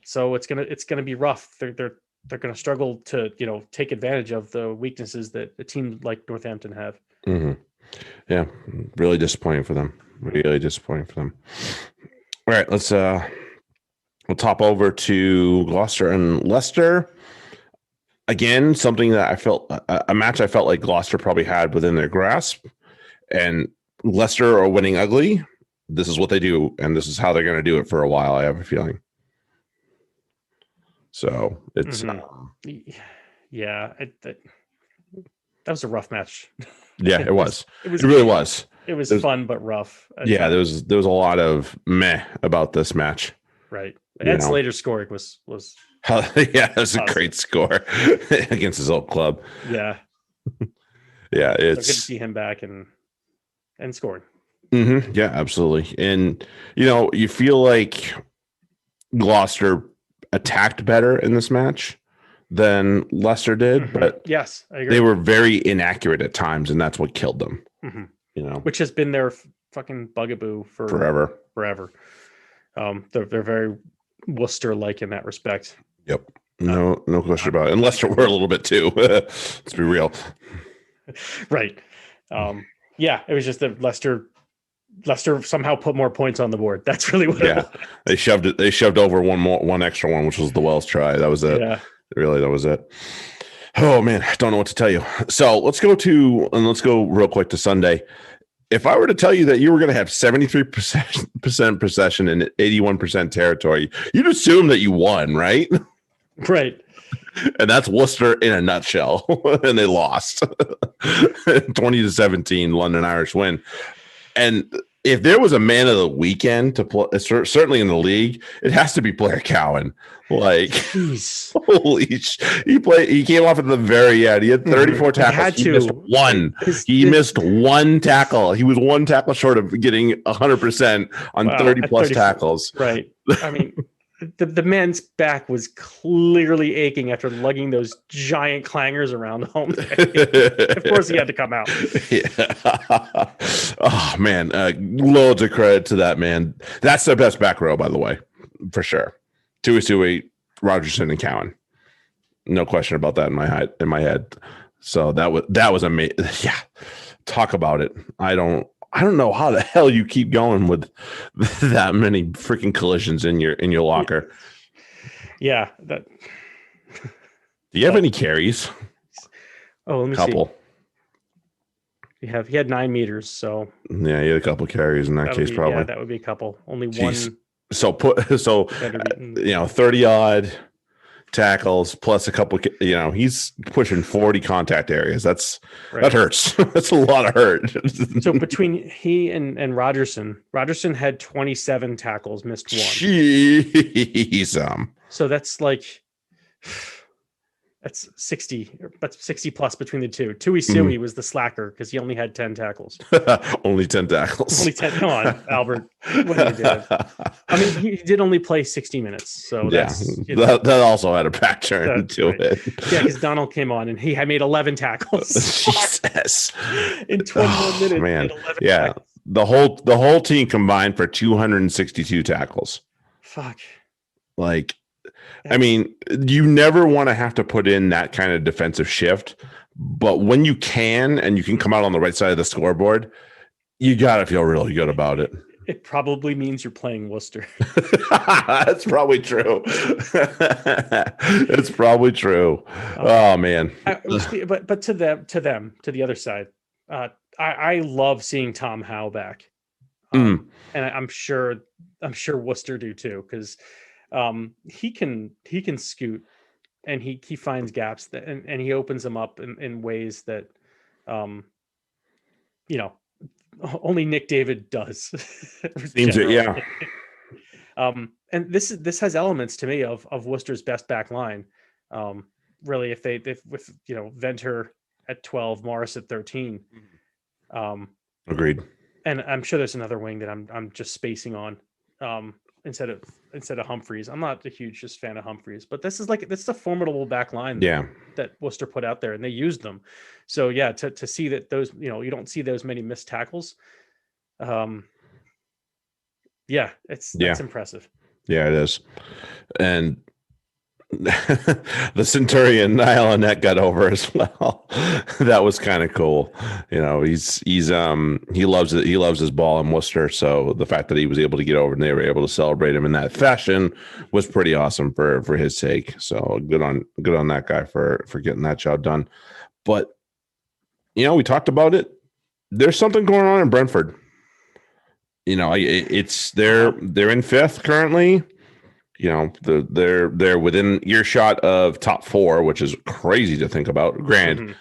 So it's gonna be rough. They're gonna struggle to take advantage of the weaknesses that a team like Northampton have. Mm-hmm. Yeah, really disappointing for them. All right, we'll top over to Gloucester and Leicester. Again, something that I felt a match I felt like Gloucester probably had within their grasp, and Leicester are winning ugly. This is what they do, and this is how they're going to do it for a while, I have a feeling. So it's that was a rough match. Yeah, it was. It really was. It was fun but rough. Yeah, there was a lot of meh about this match. Right. Ed Slater's scoring was yeah, it was a great score against his old club. Yeah. Yeah, it's so good to see him back and scoring. Mm-hmm. Yeah, absolutely. And you feel like Gloucester attacked better in this match than Leicester did, but yes, I agree. They were very inaccurate at times, and that's what killed them. Which has been their fucking bugaboo for forever. They're very Worcester-like in that respect. Yep. No question about it. And Leicester were a little bit too. Let's be real. Right. Yeah, it was just that Leicester somehow put more points on the board. That's really what. Yeah, they shoved over one extra one, which was the Wells try. That was it. Yeah. Really, that was it. Oh man, I don't know what to tell you. So let's go real quick to Sunday. If I were to tell you that you were going to have 73% possession and 81% territory, you'd assume that you won, right? Right. And that's Worcester in a nutshell. And they lost 20-17, London Irish win. And if there was a man of the weekend to play, certainly in the league, it has to be Blair Cowan. Like, jeez. Holy he came off at the very end. He had 34 tackles. He missed one. He missed one tackle. He was one tackle short of getting 100% on 30 plus tackles. Right. I mean, the man's back was clearly aching after lugging those giant clangers around home. Of course, he had to come out. Yeah. Oh man, loads of credit to that man. That's the best back row, by the way, for sure. Tuisui, Rogerson, and Cowan. No question about that in my head. So that was amazing. Yeah, talk about it. I don't know how the hell you keep going with that many freaking collisions in your locker. Yeah. Do you have any carries? Oh, let me see. He had 9 meters, so yeah, you had a couple carries in that case, probably. Yeah, that would be a couple. Only one. So 30 odd tackles plus a couple. He's pushing 40 contact areas. That hurts. That's a lot of hurt. So between he and Rogerson had 27 tackles, missed one. Jeez. So that's like. That's 60. That's 60 plus between the two. Tuisui was the slacker because he only had 10 tackles. Only 10 tackles. Only 10. Come on, Albert. What did he do? I mean, he did only play 60 minutes. So that also had a factor into it. Yeah, because Donald came on and he had made 11 tackles. Jesus. In 21 minutes. Man. Tackles. The whole team combined for 262 tackles. Fuck. Like, I mean, you never want to have to put in that kind of defensive shift, but when you can and you can come out on the right side of the scoreboard, you got to feel really good about it. It probably means you're playing Worcester. That's probably true. It's probably true. Oh man. But to the other side, I love seeing Tom Howe back, Mm. and I'm sure Worcester do too, because he can scoot, and he finds gaps that and he opens them up in ways that you know only Nick David does. Seems it, yeah. And this has elements to me of Worcester's best back line. Really, if with Venter at 12, Morris at 13. Agreed. And I'm sure there's another wing that I'm just spacing on instead of Humphreys. I'm not a huge just fan of Humphreys, but this is a formidable back line that Worcester put out there, and they used them. So yeah, to see that those, you don't see those many missed tackles. That's impressive. Yeah, it is. And the Centurion Niall Annette got over as well. That was kind of cool. He loves it. He loves his ball in Worcester. So the fact that he was able to get over and they were able to celebrate him in that fashion was pretty awesome for his sake. So good on that guy for getting that job done. But we talked about it. There's something going on in Brentford. It's they're in 5th currently. They're within earshot of top 4, which is crazy to think about. Granted,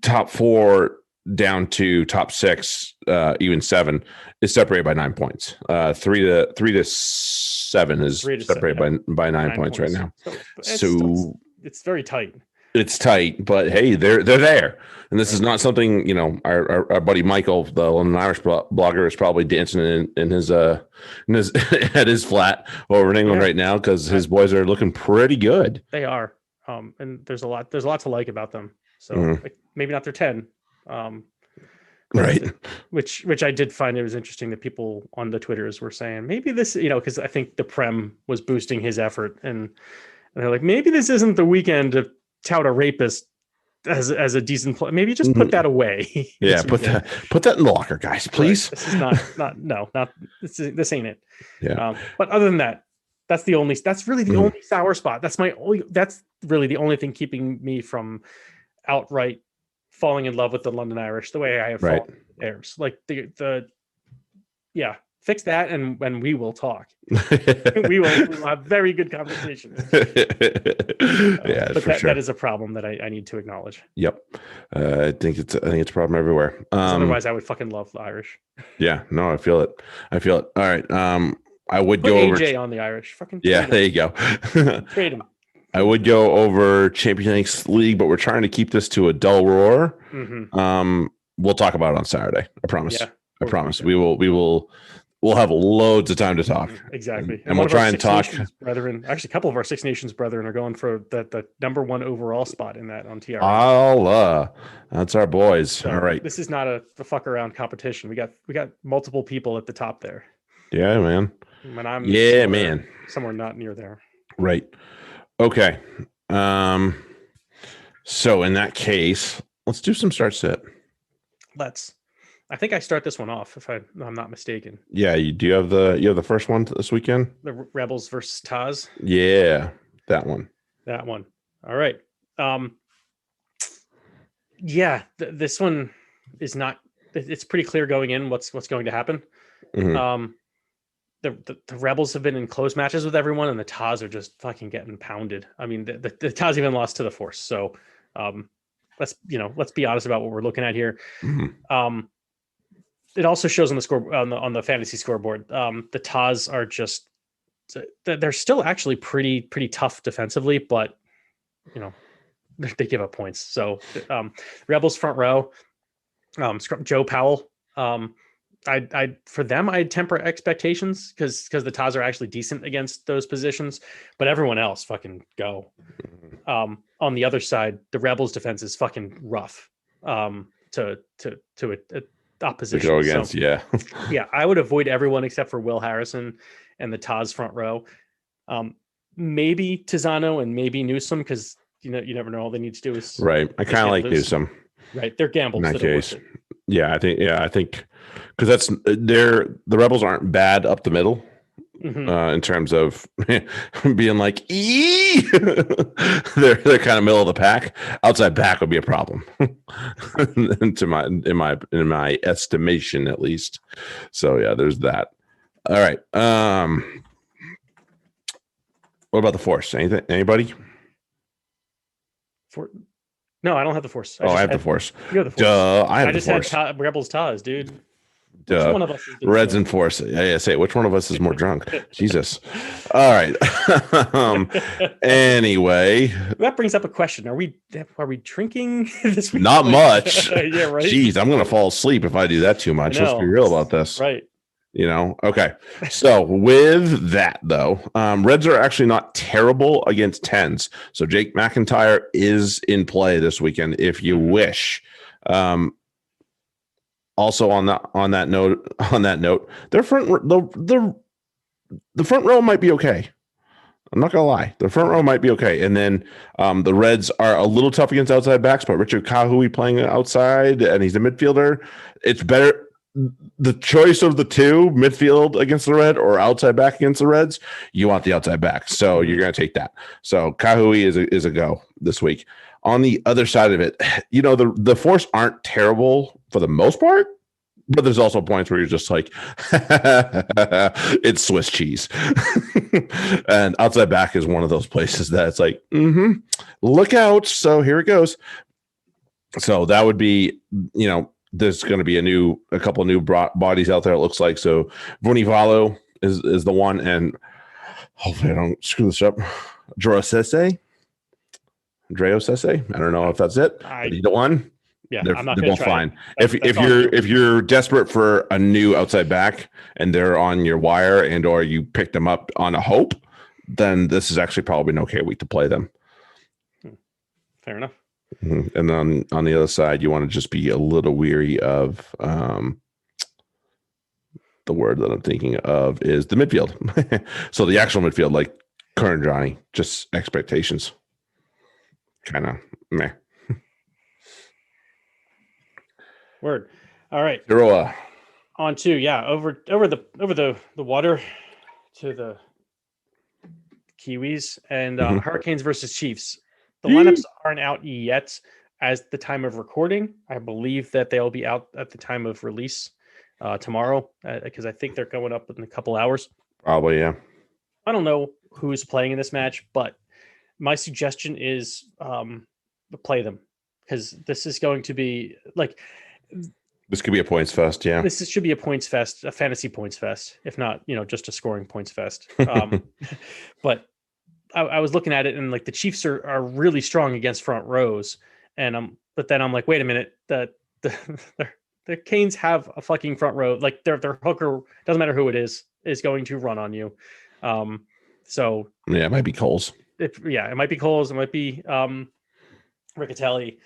top 4 down to top 6, even 7 is separated by 9 points. 3 to 7 is separated by 9 points right now. So it's very tight. It's tight, but hey, they're there, and this is not something our buddy Michael, the London Irish blogger, is probably dancing in his at his flat over in England right now because his boys are looking pretty good. They are, and there's a lot to like about them. So maybe not their 10, right? Which I did find it was interesting that people on the Twitters were saying maybe this, because I think the Prem was boosting his effort, and they're like, maybe this isn't the weekend to tout a rapist as a decent play. Maybe just put that away. Yeah, put that in the locker, guys, please. Right. This is not this ain't it. Yeah. But other than that, that's really the only sour spot. That's really the only thing keeping me from outright falling in love with the London Irish the way I have fallen with theirs. Like fix that and we will talk. we will have very good conversations. But that is a problem that I need to acknowledge. Yep. I think it's a problem everywhere. Otherwise I would fucking love the Irish. Yeah, no, I feel it. All right. I would Put go AJ over on the Irish. Fucking there you go. Trade him. I would go over Champions League, but we're trying to keep this to a dull roar. We'll talk about it on Saturday. I promise. Yeah, I promise. We'll have loads of time to talk. Exactly. And we'll try and talk. Brethren, actually, a couple of our Six Nations brethren are going for the number 1 overall spot in that on TR. That's our boys. So all right. This is not a fuck around competition. We got multiple people at the top there. Yeah, man. When I'm somewhere not near there. Right. Okay. So in that case, let's do some start sit. I think I start this one off if I'm not mistaken. Yeah, you have the first one this weekend? The Rebels versus Taz? Yeah, that one. All right. This one is not, it's pretty clear going in what's going to happen. The Rebels have been in close matches with everyone, and the Taz are just fucking getting pounded. I mean, the Taz even lost to the Force. So let's be honest about what we're looking at here. It also shows on the score on the fantasy scoreboard. The Taz are just, they're still actually pretty tough defensively, but they give up points. So Rebels front row, Joe Powell. For them, I'd temper expectations because the Taz are actually decent against those positions, but everyone else fucking go. On the other side, the Rebels defense is fucking rough to opposition. To go against, yeah, I would avoid everyone except for Will Harrison and the Taz front row. Maybe Tizano and maybe Newsom because you never know. All they need to do is right. I kind of like Newsom. Right, they're gambles in that case. Yeah, I think because the Rebels aren't bad up the middle. in terms of being like, they're kind of middle of the pack. Outside back would be a problem, in my estimation, at least. So yeah, there's that. All right. What about the force? Anything? Anybody? No, I don't have the force. I have the force. You have the force. Duh, I have the force. Had Rebels Taz, dude. Which one of us is Reds and Force. Yeah, say which one of us is more drunk? Jesus. All right. Anyway, that brings up a question: Are we drinking this week? Not much. Yeah, right. Jeez, I'm gonna fall asleep if I do that too much. Let's be real about this. Right. Okay. So with that though, Reds are actually not terrible against 10s. So Jake McIntyre is in play this weekend if you wish. Also on that note, their the front row might be okay. I'm not gonna lie, the front row might be okay. And then the Reds are a little tough against outside backs, but Richard Kahui playing outside, and he's a midfielder. It's better. The choice of the two, midfield against the Red or outside back against the Reds, you want the outside back, so you're gonna take that. So Kahui is a go this week. On the other side of it, the Force aren't terrible for the most part, but there's also points where you're just like, it's Swiss cheese. And outside back is one of those places that it's like, look out. So here it goes. So that would be, there's going to be a couple of new bodies out there, it looks like. So Vunivalu is the one, and hopefully I don't screw this up. Dreosese. I don't know if that's it. Either one. Yeah, they're both fine. If you're desperate for a new outside back and they're on your wire or you picked them up on a hope, then this is actually probably an okay week to play them. Fair enough. And then on the other side, you want to just be a little weary of the word that I'm thinking of is the midfield. So the actual midfield, like current Johnny, just expectations. Kind of meh. Word. All right. Aotearoa. On to over the water to the Kiwis and Hurricanes versus Chiefs. The lineups aren't out yet as the time of recording. I believe that they'll be out at the time of release tomorrow because I think they're going up in a couple hours. Probably, yeah. I don't know who's playing in this match, but my suggestion is play them because this is going to be like. This could be a points fest, yeah. This should be a points fest, a fantasy points fest, if not, just a scoring points fest. But I was looking at it, and like the Chiefs are really strong against front rows, and but then I'm like, wait a minute, the Canes have a fucking front row, like their hooker, doesn't matter who it is going to run on you. So yeah, it might be Coles. It might be Coles, it might be Riccatelli.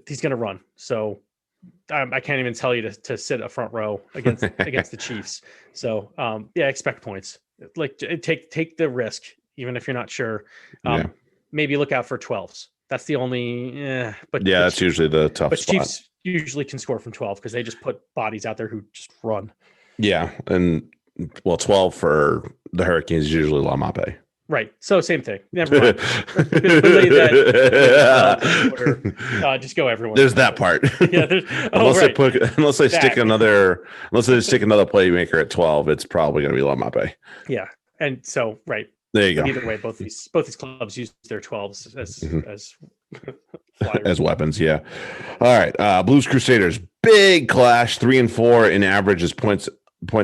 He's going to run. So I can't even tell you to sit a front row against the Chiefs. So expect points. Like take the risk, even if you're not sure. Maybe look out for 12s. That's the only. But that's Chiefs, usually the tough. But spot. Chiefs usually can score from 12 because they just put bodies out there who just run. Yeah, and 12 for the Hurricanes is usually Lamape. Right. So same thing. Never mind. Just go everyone. There's that part. Unless they stick another playmaker at 12, it's probably going to be Lamape. Yeah. And so right. There you go. Either way, both these clubs use their 12s as as weapons. Yeah. All right. Blues Crusaders, big clash, 3-4 in average as points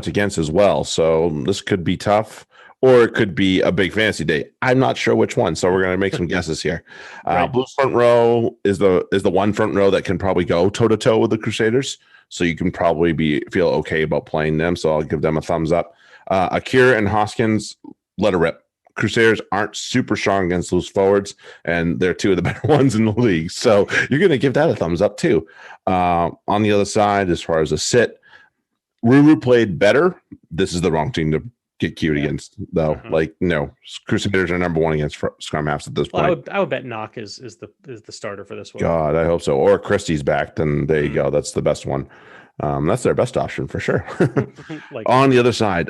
against as well. So this could be tough. Or it could be a big fantasy day. I'm not sure which one, so we're going to make some guesses here. Right. Blues front row is the one front row that can probably go toe to toe with the Crusaders, so you can probably feel okay about playing them. So I'll give them a thumbs up. Akira and Hoskins, let it rip. Crusaders aren't super strong against loose forwards, and they're two of the better ones in the league. So you're going to give that a thumbs up too. On the other side, as far as a sit, Ruru played better. This is the wrong team to get cute against, though. Like, no, Crusaders are number one against scrum halves at this point. I would bet Knock is the starter for this one. God, I hope so. Or Christie's back, then there you go. That's the best one. That's their best option for sure. On the other side,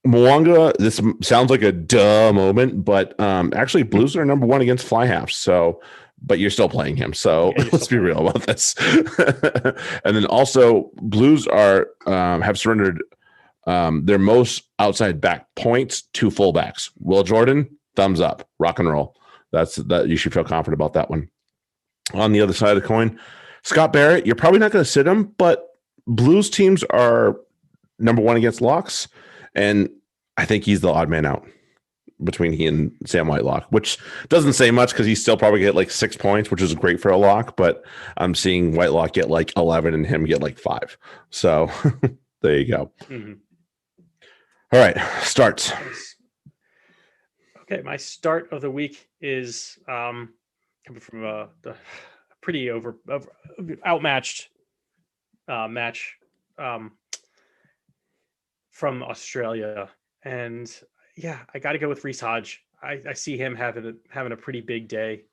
Mwanga, this sounds like a duh moment, but actually Blues are number 1 against fly halves. So, but you're still playing him. So let's be real about this. And then also Blues are have surrendered their most outside back points to fullbacks. Will Jordan, thumbs up, rock and roll. That you should feel confident about that one. On the other side of the coin, Scott Barrett, you're probably not going to sit him, but Blues teams are number 1 against locks. And I think he's the odd man out between he and Sam Whitelock, which doesn't say much because he still probably get like 6 points, which is great for a lock. But I'm seeing Whitelock get like 11 and him get like 5. So there you go. Mm-hmm. All right, starts. Okay, my start of the week is coming from a pretty outmatched match from Australia, and yeah, I got to go with Reece Hodge. I see him having a pretty big day.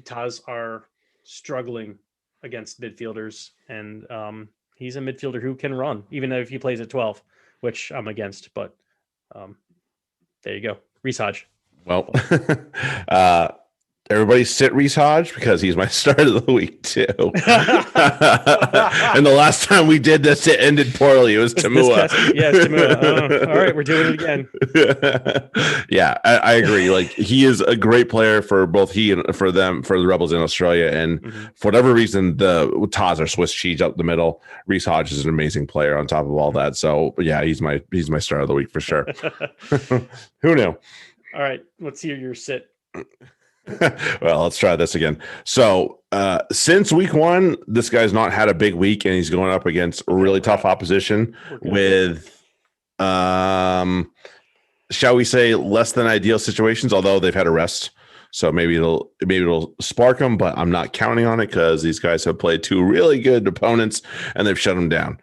Taz are struggling against midfielders, and he's a midfielder who can run, even if he plays at 12, which I'm against. But there you go, Reece Hodge. Well, everybody sit Reece Hodge because he's my start of the week too. And the last time we did this, it ended poorly. It was Tamua. It's Tamua. All right, we're doing it again. Yeah, I agree. Like he is a great player for both he and for the Rebels in Australia. And for whatever reason, the Taz are Swiss cheese up the middle. Reece Hodge is an amazing player on top of all that. So yeah, he's my start of the week for sure. Who knew? All right, let's hear your sit. Well, let's try this again. So since week 1, this guy's not had a big week, and he's going up against really tough opposition with shall we say less than ideal situations, although they've had a rest. So maybe it'll spark them, but I'm not counting on it because these guys have played 2 really good opponents and they've shut them down.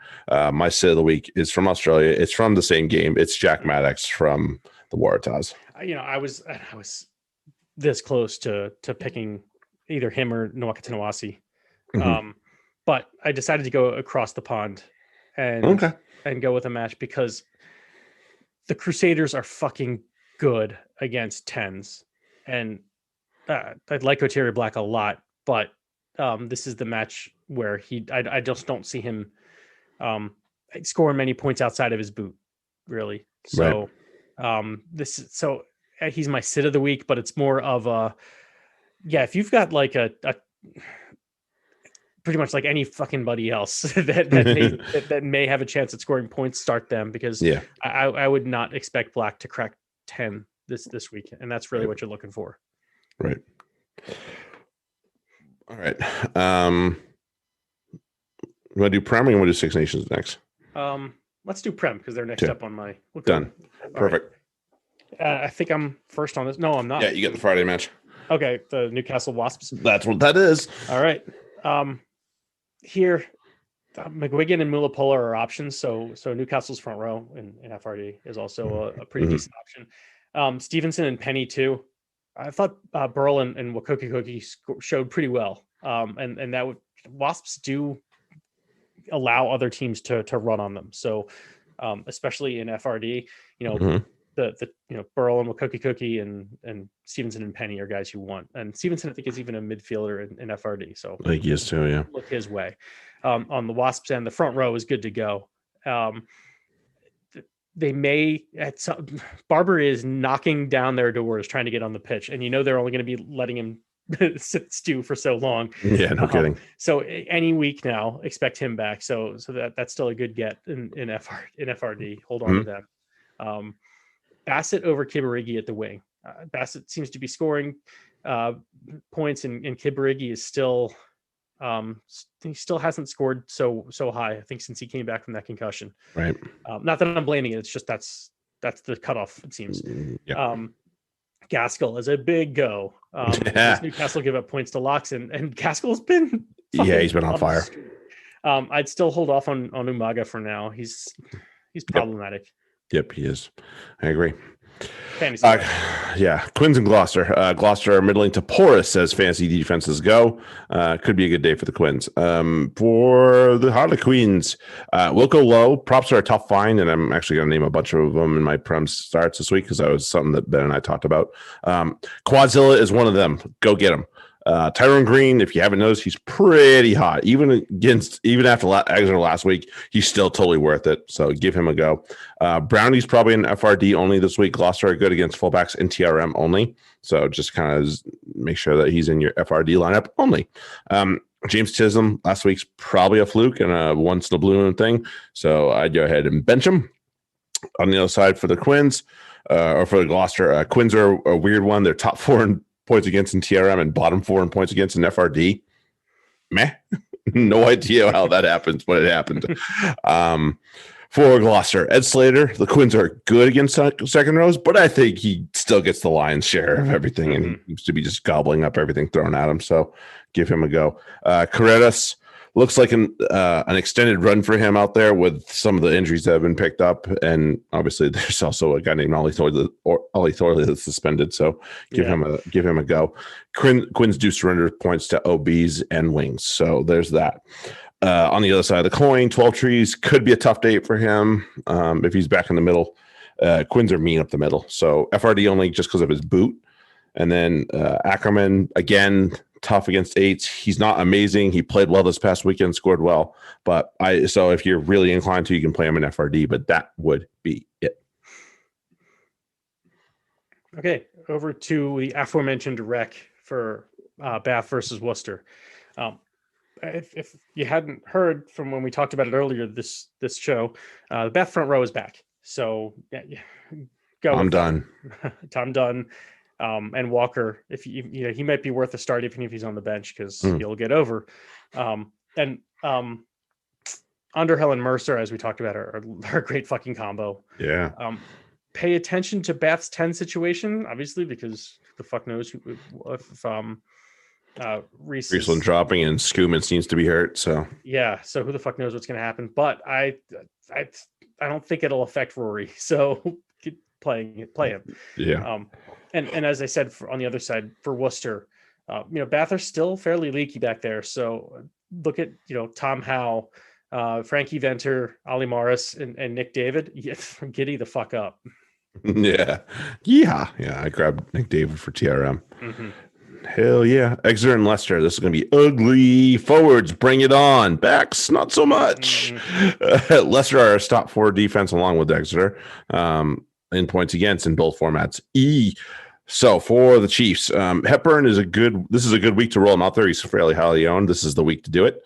My sit of the week is from Australia. It's from the same game. It's Jack Maddox from the Waratahs. I was this close to picking either him or Nwakatawasi. But I decided to go across the pond and go with a match because the Crusaders are fucking good against 10s. And I'd like Aotearoa Black a lot, but this is the match where I just don't see him scoring many points outside of his boot, really. So he's my sit of the week, but it's more of if you've got like a pretty much like any fucking buddy else that may have a chance at scoring points, start them because I would not expect Black to crack 10 this week, and that's really what you're looking for. Right. All right. You want to do Prem or you want to do Six Nations next? Let's do Prem because they're next up on my. Done. Perfect. Right. I think I'm first on this. No, I'm not. Yeah, you get the Friday match. Okay, the Newcastle Wasps. That's what that is. All right. Here, McGuigan and Mullapola are options. So Newcastle's front row in FRD is also a pretty decent option. Stevenson and Penny too. I thought Burl and Wakoki showed pretty well. And that Wasps do allow other teams to run on them. So especially in FRD, the Burl and Wakoki and Stevenson and Penny are guys you want. And Stevenson, I think, is even a midfielder in FRD. So I think he is too, yeah. Look his way. On the Wasps end, the front row is good to go. They may Barber is knocking down their doors trying to get on the pitch, and they're only going to be letting him stew for so long. Yeah, no kidding. So any week now, expect him back. So that's still a good get in FRD. Hold on to them. Bassett over Kibarigi at the wing. Bassett seems to be scoring points, and Kibarigi is still he still hasn't scored so high, I think, since he came back from that concussion. Right. Not that I'm blaming it. It's just that's the cutoff, it seems. Yeah. Gaskell is a big go. Newcastle give up points to Locks, and Gaskell's been he's been on fire. I'd still hold off on Umaga for now. He's problematic. Yep, he is. I agree. Fantasy. Yeah, Quins and Gloucester. Gloucester are middling to porous as fantasy defenses go. Could be a good day for the Quins. For the Harlequins, we'll go low. Props are a tough find, and I'm actually going to name a bunch of them in my Prem starts this week because that was something that Ben and I talked about. Quadzilla is one of them. Go get him. Tyrone Green, if you haven't noticed, he's pretty hot. Even after Exeter last week, he's still totally worth it. So give him a go. Brownie's probably an FRD only this week. Gloucester are good against fullbacks and TRM only. So just kind of make sure that he's in your FRD lineup only. James Chisholm last week's probably a fluke and a once in a blue moon thing. So I'd go ahead and bench him. On the other side for the Quins, or for the Gloucester, Quins are a weird one. They're top 4 in points against in TRM and bottom 4 in points against in FRD. Meh. No idea how that happens, but it happened. For Gloucester, Ed Slater, the Quins are good against second rows, but I think he still gets the lion's share of everything, and he seems to be just gobbling up everything thrown at him. So give him a go. Carreras looks like an extended run for him out there with some of the injuries that have been picked up, and obviously there's also a guy named Ollie Thorley that's suspended. So give him a go. Quins do surrender points to OBs and wings, so there's that. On the other side of the coin, 12 Trees could be a tough date for him if he's back in the middle. Quins are mean up the middle, so FRD only just because of his boot. And then Ackerman, again, tough against eights. He's not amazing. He played well this past weekend, scored well. So if you're really inclined to, you can play him in FRD, but that would be it. Okay, over to the aforementioned rec for Bath versus Worcester. If you hadn't heard from when we talked about it earlier, this show, the Bath front row is back. So yeah, go. I'm done. Tom Dunn. And Walker, if he might be worth a start even if he's on the bench because he'll get over. And Underhill and Mercer, as we talked about, are a great fucking combo. Yeah. Pay attention to Bath's 10 situation, obviously, because the fuck knows if Riesland dropping and Schumann seems to be hurt. So yeah, so who the fuck knows what's going to happen? But I don't think it'll affect Rory. So play him. Yeah. And as I said, on the other side for Worcester, Bath are still fairly leaky back there. So look at Tom Howe, Frankie Venter, Ollie Morris, and Nick David. Yeah, giddy the fuck up. Yeah. I grabbed Nick David for TRM. Hell yeah. Exeter and Leicester. This is going to be ugly. Forwards, bring it on. Backs, not so much. Leicester are a top 4 defense along with Exeter in points against in both formats. So for the Chiefs, Hepburn is this is a good week to roll him out there. He's fairly highly owned. This is the week to do it.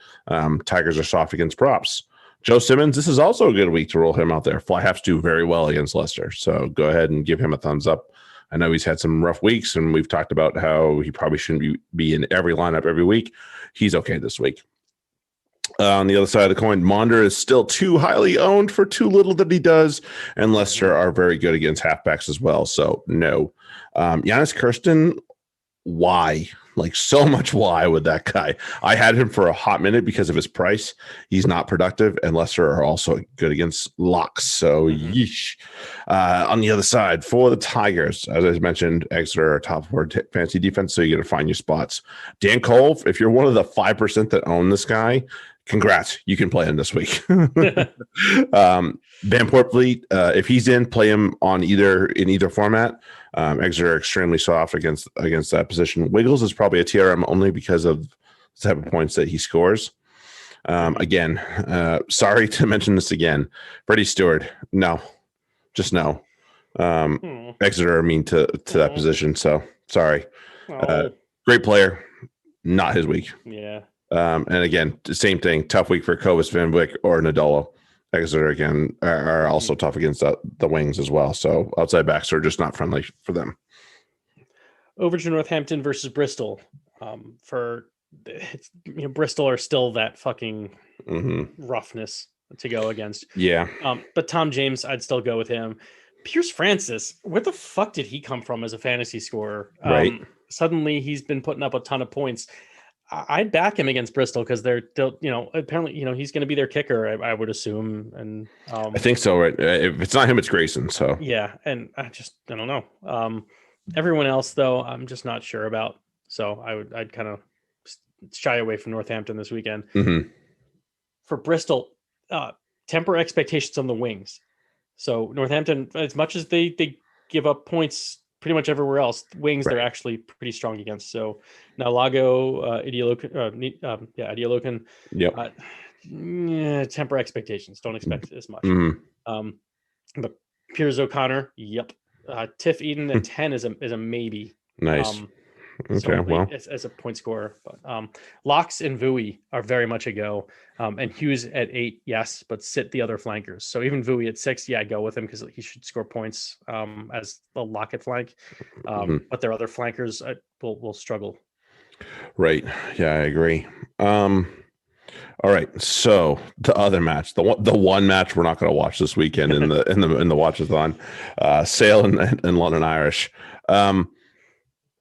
Tigers are soft against props. Joe Simmons, this is also a good week to roll him out there. Fly halves do very well against Leicester. So go ahead and give him a thumbs up. I know he's had some rough weeks, and we've talked about how he probably shouldn't be in every lineup every week. He's okay this week. On the other side of the coin, Monder is still too highly owned for too little that he does, and Leicester are very good against halfbacks as well. So no. Giannis Kirsten, why? Like so much why with that guy. I had him for a hot minute because of his price. He's not productive, and Leicester are also good against locks. So yeesh. On the other side, for the Tigers, as I mentioned, Exeter are top 4 fantasy defense, so you got to find your spots. Dan Cole, if you're one of the 5% that own this guy, congrats. You can play him this week. Van Portfleet, if he's in, play him in either format. Exeter are extremely soft against that position. Wiggles is probably a TRM only because of the type of points that he scores. Again, sorry to mention this again. Freddie Stewart, no. Just no. Exeter are mean to that position, so sorry. Great player, not his week. Yeah. And again, same thing. Tough week for Kovas, Van Wyck, or Nadolo. Exeter again are also tough against the wings as well. So outside backs are just not friendly for them. Over to Northampton versus Bristol. Bristol are still that fucking roughness to go against. Yeah. But Tom James, I'd still go with him. Pierce Francis, where the fuck did he come from as a fantasy scorer? Right. Suddenly he's been putting up a ton of points. I'd back him against Bristol because they're apparently he's going to be their kicker. I would assume, and I think so. Right? If it's not him, it's Grayson. So yeah, and I don't know. Everyone else though, I'm just not sure about. So I'd kind of shy away from Northampton this weekend. Mm-hmm. For Bristol, temper expectations on the wings. So Northampton, as much as they give up points pretty much everywhere else, wings they're actually pretty strong against. So Nalago, Ideolokan, temper expectations. Don't expect as much. Mm-hmm. But Piers O'Connor, yep. Tiff Eden at 10 is a maybe. Nice. Okay, so well, as a point scorer, but Locks and Vui are very much a go, and Hughes at 8, yes, but sit the other flankers. So even Vui at 6, yeah, go with him because he should score points as the lock at flank, but their other flankers will struggle. Right. Yeah, I agree. All right. So the other match, the one match we're not going to watch this weekend in the Watchathon, Sale and London Irish.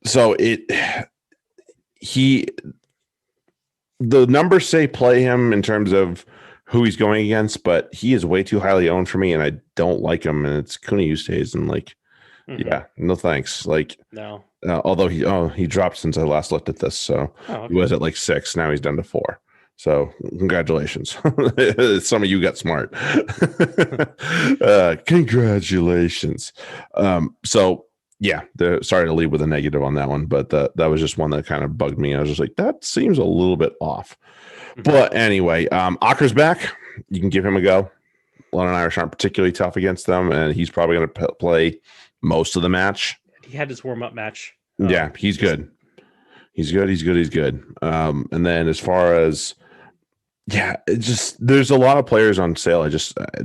So the numbers say play him in terms of who he's going against, but he is way too highly owned for me, and I don't like him. And it's Cooney Eustace, and yeah, no thanks. No. Although he dropped since I last looked at this, so he was at 6. Now he's down to 4. So congratulations. Some of you got smart. Congratulations. So yeah, sorry to leave with a negative on that one, but that was just one that kind of bugged me. I was just like, that seems a little bit off. But anyway, Acker's back. You can give him a go. London Irish aren't particularly tough against them, and he's probably going to play most of the match. He had his warm-up match. Yeah, he's good. He's good. And then as far as there's a lot of players on sale.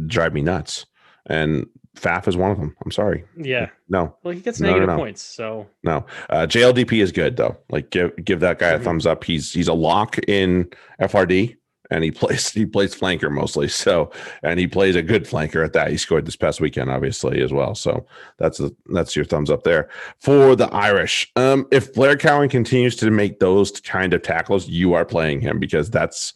Drive me nuts. And Faf is one of them. I'm sorry. Yeah. No. Well, he gets negative points. So no. JLDP is good though. Give that guy a thumbs up. He's a lock in FRD, and he plays flanker mostly. So, and he plays a good flanker at that. He scored this past weekend, obviously, as well. So that's your thumbs up there for the Irish. If Blair Cowan continues to make those kind of tackles, you are playing him because that's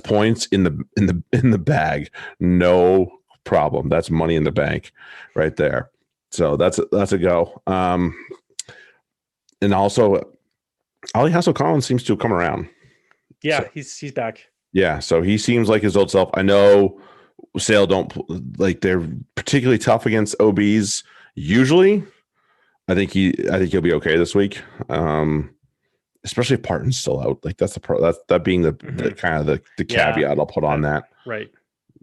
points in the bag. No problem. That's money in the bank right there. So that's a go. And also Ali Hassel-Collins seems to have come around. Yeah, so, he's back. Yeah, so he seems like his old self. I know Sale don't they're particularly tough against OBs usually. I think he'll be okay this week. Especially if Parton's still out. That's that being the kind of the caveat I'll put on that. Right.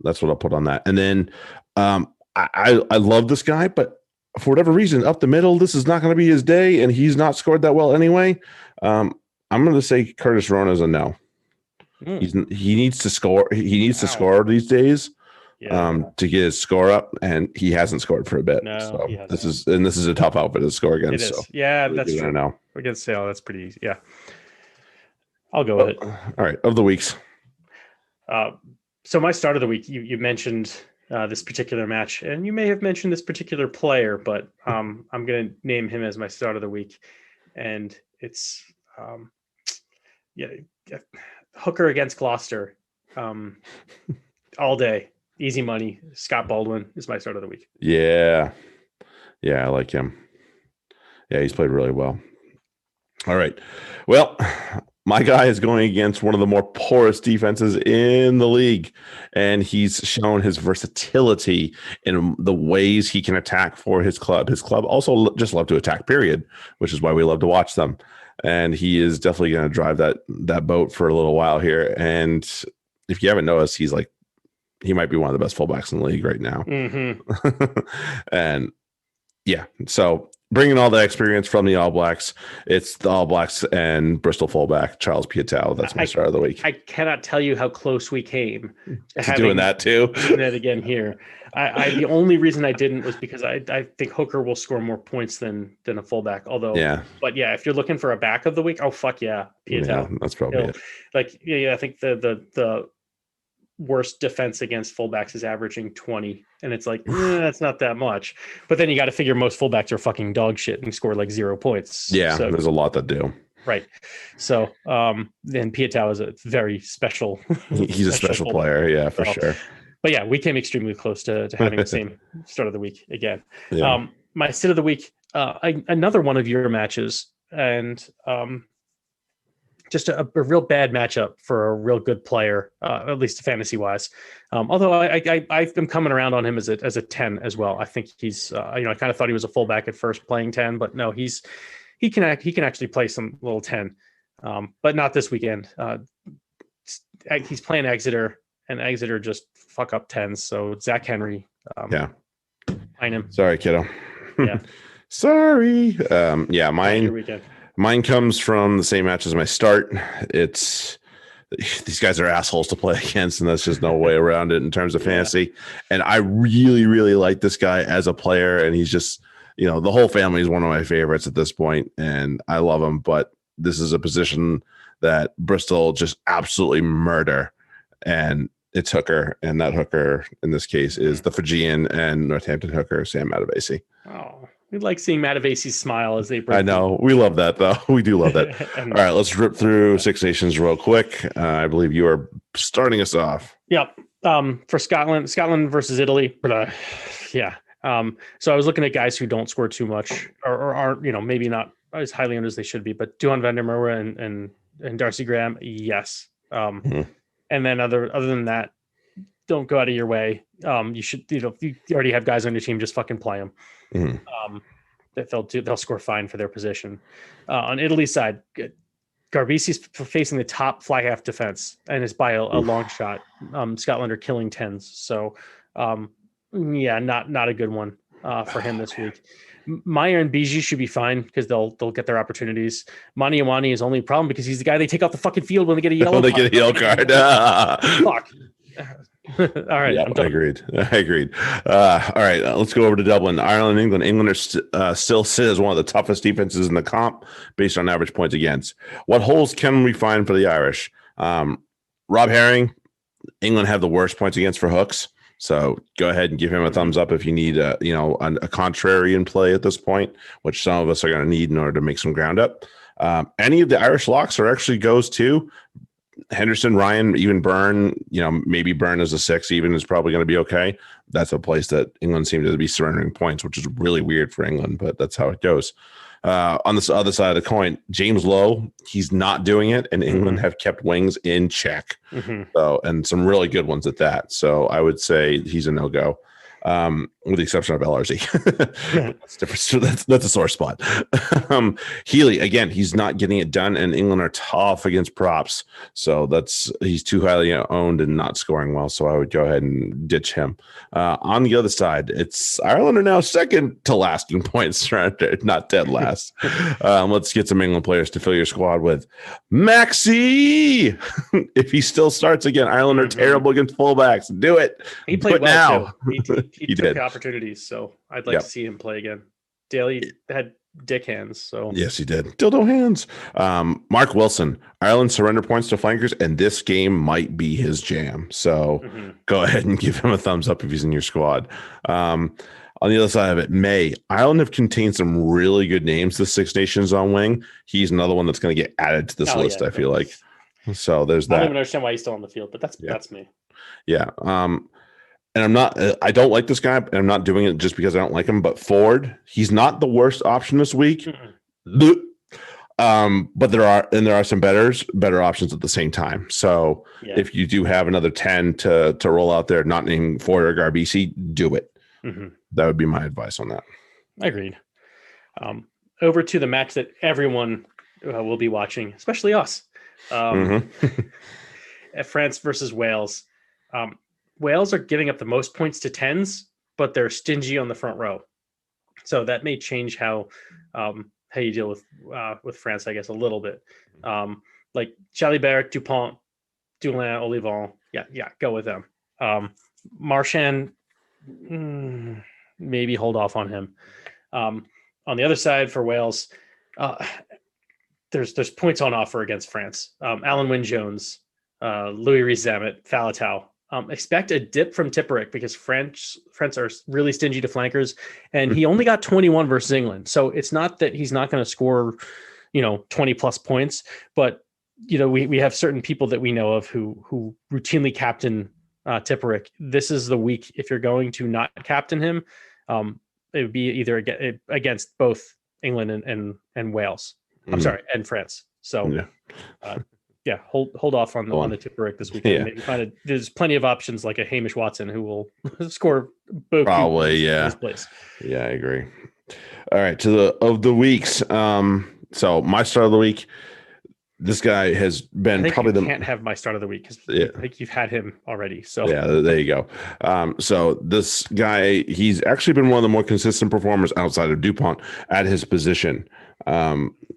That's what I'll put on that. And then I love this guy, but for whatever reason, up the middle, this is not going to be his day, and he's not scored that well anyway. I'm going to say Curtis Rona's a no. He needs to score. He needs to score these days to get his score up, and he hasn't scored for a bit. No, so this is a tough outfit to score against. It is. So yeah, that's true. Know. Against Sale, that's pretty easy. Yeah, I'll go with it. All right, of the weeks. So my start of the week, you mentioned this particular match, and you may have mentioned this particular player, but I'm going to name him as my start of the week, and it's Hooker against Gloucester, all day, easy money. Scott Baldwin is my start of the week. Yeah, I like him. Yeah, he's played really well. All right, well. My guy is going against one of the more porous defenses in the league, and he's shown his versatility in the ways he can attack for his club. His club also just love to attack, period, which is why we love to watch them. And he is definitely going to drive that boat for a little while here. And if you haven't noticed, he might be one of the best fullbacks in the league right now. And yeah, so bringing all the experience from the All Blacks, it's the All Blacks and Bristol fullback Charles Piutau. That's my start of the week. I cannot tell you how close we came to doing that too. Doing it again here. The only reason I didn't was because I think Hooker will score more points than a fullback. Although, but yeah, if you're looking for a back of the week, oh fuck yeah, Piutau. Yeah, that's probably it. I think the worst defense against fullbacks is averaging 20, and it's that's not that much. But then you got to figure most fullbacks are fucking dog shit and score 0 points. Yeah, so, there's a lot that do. Right. So then Pietau is a very special. He's a special player. Yeah, for sure. But yeah, we came extremely close to having the same start of the week again. Yeah. My sit of the week, another one of your matches, and just a real bad matchup for a real good player, at least fantasy wise. Although I'm coming around on him as a 10 as well. I think he's I kind of thought he was a fullback at first playing 10, but no, he can actually play some little 10, but not this weekend. He's playing Exeter, and Exeter just fuck up 10s. So Zach Henry, yeah, find him. Sorry, kiddo. Yeah, sorry. Mine comes from the same match as my start. It's these guys are assholes to play against, and that's just no way around it in terms of fantasy. And I really, really like this guy as a player, and he's just, the whole family is one of my favorites at this point, and I love him. But this is a position that Bristol just absolutely murder, and it's hooker, and that hooker in this case is the Fijian and Northampton hooker, Sam Matavesi. Oh. We like seeing Matavesi's smile as they break. I know. We love that, though. We do love that. All right, let's rip through Six Nations real quick. I believe you are starting us off. Yep. For Scotland versus Italy. But yeah. So I was looking at guys who don't score too much or aren't, maybe not as highly owned as they should be. But Duhan van der Merwe and Darcy Graham, yes. And then other than that, don't go out of your way. You should, if you already have guys on your team, just fucking play them. That they'll score fine for their position. On Italy's side, Garbisi's facing the top fly half defense, and it's by a long shot. Scotland are killing 10s, so not a good one for him this week. Meyer and Biji should be fine because they'll get their opportunities. Mani Awani is only a problem because he's the guy they take off the fucking field when they get a yellow card. Fuck. All right. Yep, I agreed. All right. Let's go over to Dublin. Ireland, England. England are still sit as one of the toughest defenses in the comp based on average points against. What holes can we find for the Irish? Rob Herring, England have the worst points against for hooks. So go ahead and give him a thumbs up if you need a contrarian play at this point, which some of us are going to need in order to make some ground up. Any of the Irish locks are actually goes to Henderson, Ryan, even Byrne, maybe Byrne as a 6 even is probably going to be okay. That's a place that England seems to be surrendering points, which is really weird for England, but that's how it goes. On this other side of the coin, James Lowe, he's not doing it, and England have kept wings in check. So, and some really good ones at that. So I would say he's a no-go. With the exception of LRZ. That's different. That's a sore spot. Healy, again, he's not getting it done, and England are tough against props. So he's too highly owned and not scoring well. So I would go ahead and ditch him. On the other side, it's Ireland are now second to last in points, not dead last. Let's get some England players to fill your squad with Maxi. If he still starts again, Ireland are terrible against fullbacks. Do it. He played well now. He took did. The opportunities, so I'd like to see him play again. Daly had dick hands, so yes, he did. Dildo hands. Mark Wilson, Ireland surrender points to flankers, and this game might be his jam. So go ahead and give him a thumbs up if he's in your squad. On the other side of it, May, Ireland have contained some really good names. The Six Nations on wing. He's another one that's going to get added to this list. I feel like. So there's that. I don't even understand why he's still on the field, but that's me. Yeah. And I don't like this guy, and I'm not doing it just because I don't like him, but Ford, he's not the worst option this week. But there are some better options at the same time. So if you do have another 10 to roll out there, not named Ford or Garbisi, do it. That would be my advice on that. Agreed. Over to the match that everyone will be watching, especially us. France versus Wales. Wales are giving up the most points to 10s, but they're stingy on the front row. So that may change how you deal with France, I guess, a little bit. Like Jalibert, Dupont, Dulin, Olivon. Yeah, go with them. Marchand, maybe hold off on him. On the other side for Wales, there's points on offer against France. Alan Wynne-Jones, Louis Rees-Zammit, Faletau. Expect a dip from Tipperick because France are really stingy to flankers, and he only got 21 versus England. So it's not that he's not going to score, 20 plus points. But, we have certain people that we know of who routinely captain Tipperick. This is the week, if you're going to not captain him, it would be either against both England and Wales. I'm sorry, and France. So, hold off on the Tipperick this weekend. Yeah. Maybe there's plenty of options like a Hamish Watson who will score both. Probably, yeah. His place. Yeah, I agree. All right, of the weeks. So my start of the week. This guy has been probably can't have my start of the week because I think you've had him already. So yeah, there you go. So this guy, he's actually been one of the more consistent performers outside of DuPont at his position.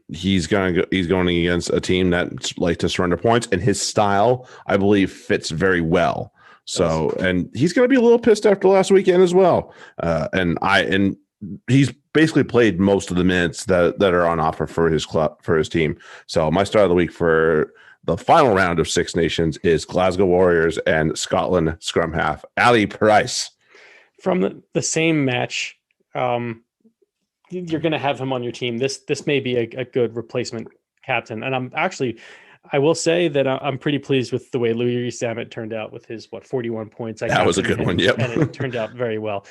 He's going against a team that like to surrender points, and his style, I believe, fits very well. So, and he's going to be a little pissed after last weekend as well. And he's basically played most of the minutes that are on offer for his club, for his team. So my start of the week for the final round of Six Nations is Glasgow Warriors and Scotland scrum half Ali Price. From the same match, you're going to have him on your team. This may be a good replacement captain. And I will say that I'm pretty pleased with the way Louis Samet turned out with his 41 points. That was a good one. Yep. And it turned out very well.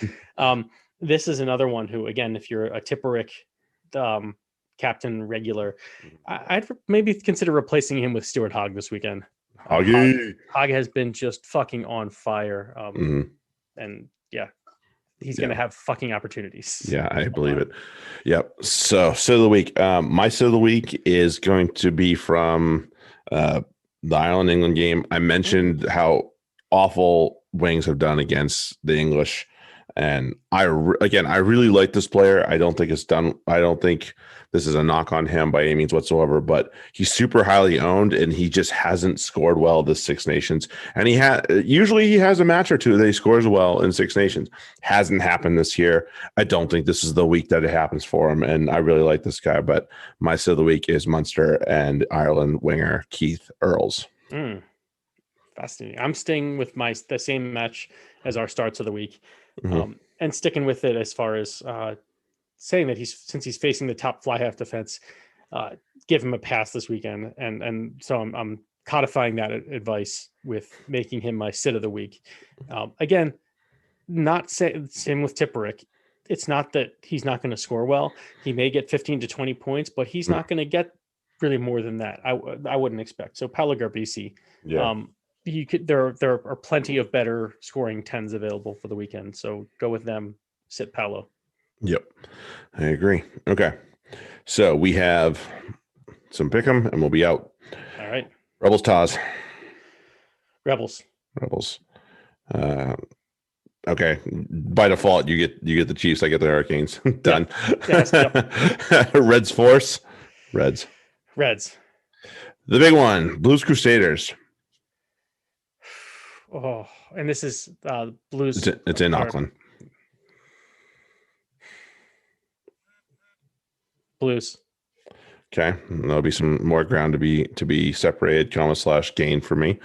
This is another one who, again, if you're a Tipperick captain regular, I'd maybe consider replacing him with Stuart Hogg this weekend. Hogg has been just fucking on fire. And he's going to have fucking opportunities. Yeah, I believe it. Yep. So of the week. My sit of the week is going to be from the Ireland-England game. I mentioned how awful Wings have done against the English. And I really like this player. I don't think this is a knock on him by any means whatsoever, but he's super highly owned and he just hasn't scored well this Six Nations. And usually he has a match or two that he scores well in Six Nations. Hasn't happened this year. I don't think this is the week that it happens for him. And I really like this guy, but my sit of the week is Munster and Ireland winger Keith Earls. Fascinating. I'm staying with the same match as our starts of the week. And sticking with it as far as saying that since he's facing the top fly half defense, give him a pass this weekend. And so I'm codifying that advice with making him my sit of the week. Again, not same with Tipperick. It's not that he's not going to score well. He may get 15 to 20 points, but he's not going to get really more than that. I wouldn't expect. So Paolo Garbisi, there are plenty of better scoring 10s available for the weekend. So go with them, sit Paolo. Yep. I agree. Okay. So we have some pick 'em and we'll be out. All right. Rebels, Taz. Rebels. Okay. By default, you get the Chiefs. I get the Hurricanes. Done. Yep. Reds Force. Reds. The big one. Blues Crusaders. Oh, and this is Blues. It's in Auckland. Blues. Okay, there'll be some more ground to be separated, comma / gain for me.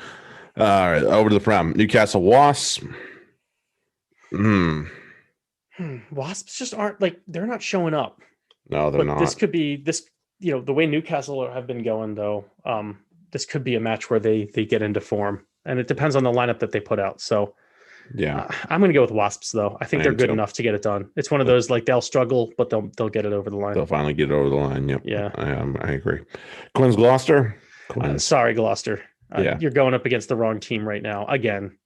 All right, over to the Prem. Newcastle Wasps. Wasps just aren't they're not showing up. No, they're not. This could be the way Newcastle have been going though. This could be a match where they get into form. And it depends on the lineup that they put out. So, I'm going to go with Wasps, though. I think they're good enough to get it done. It's one of those they'll struggle, but they'll get it over the line. They'll finally get it over the line. Yep. Yeah. I agree. Quins Gloucester. Sorry, Gloucester. You're going up against the wrong team right now again.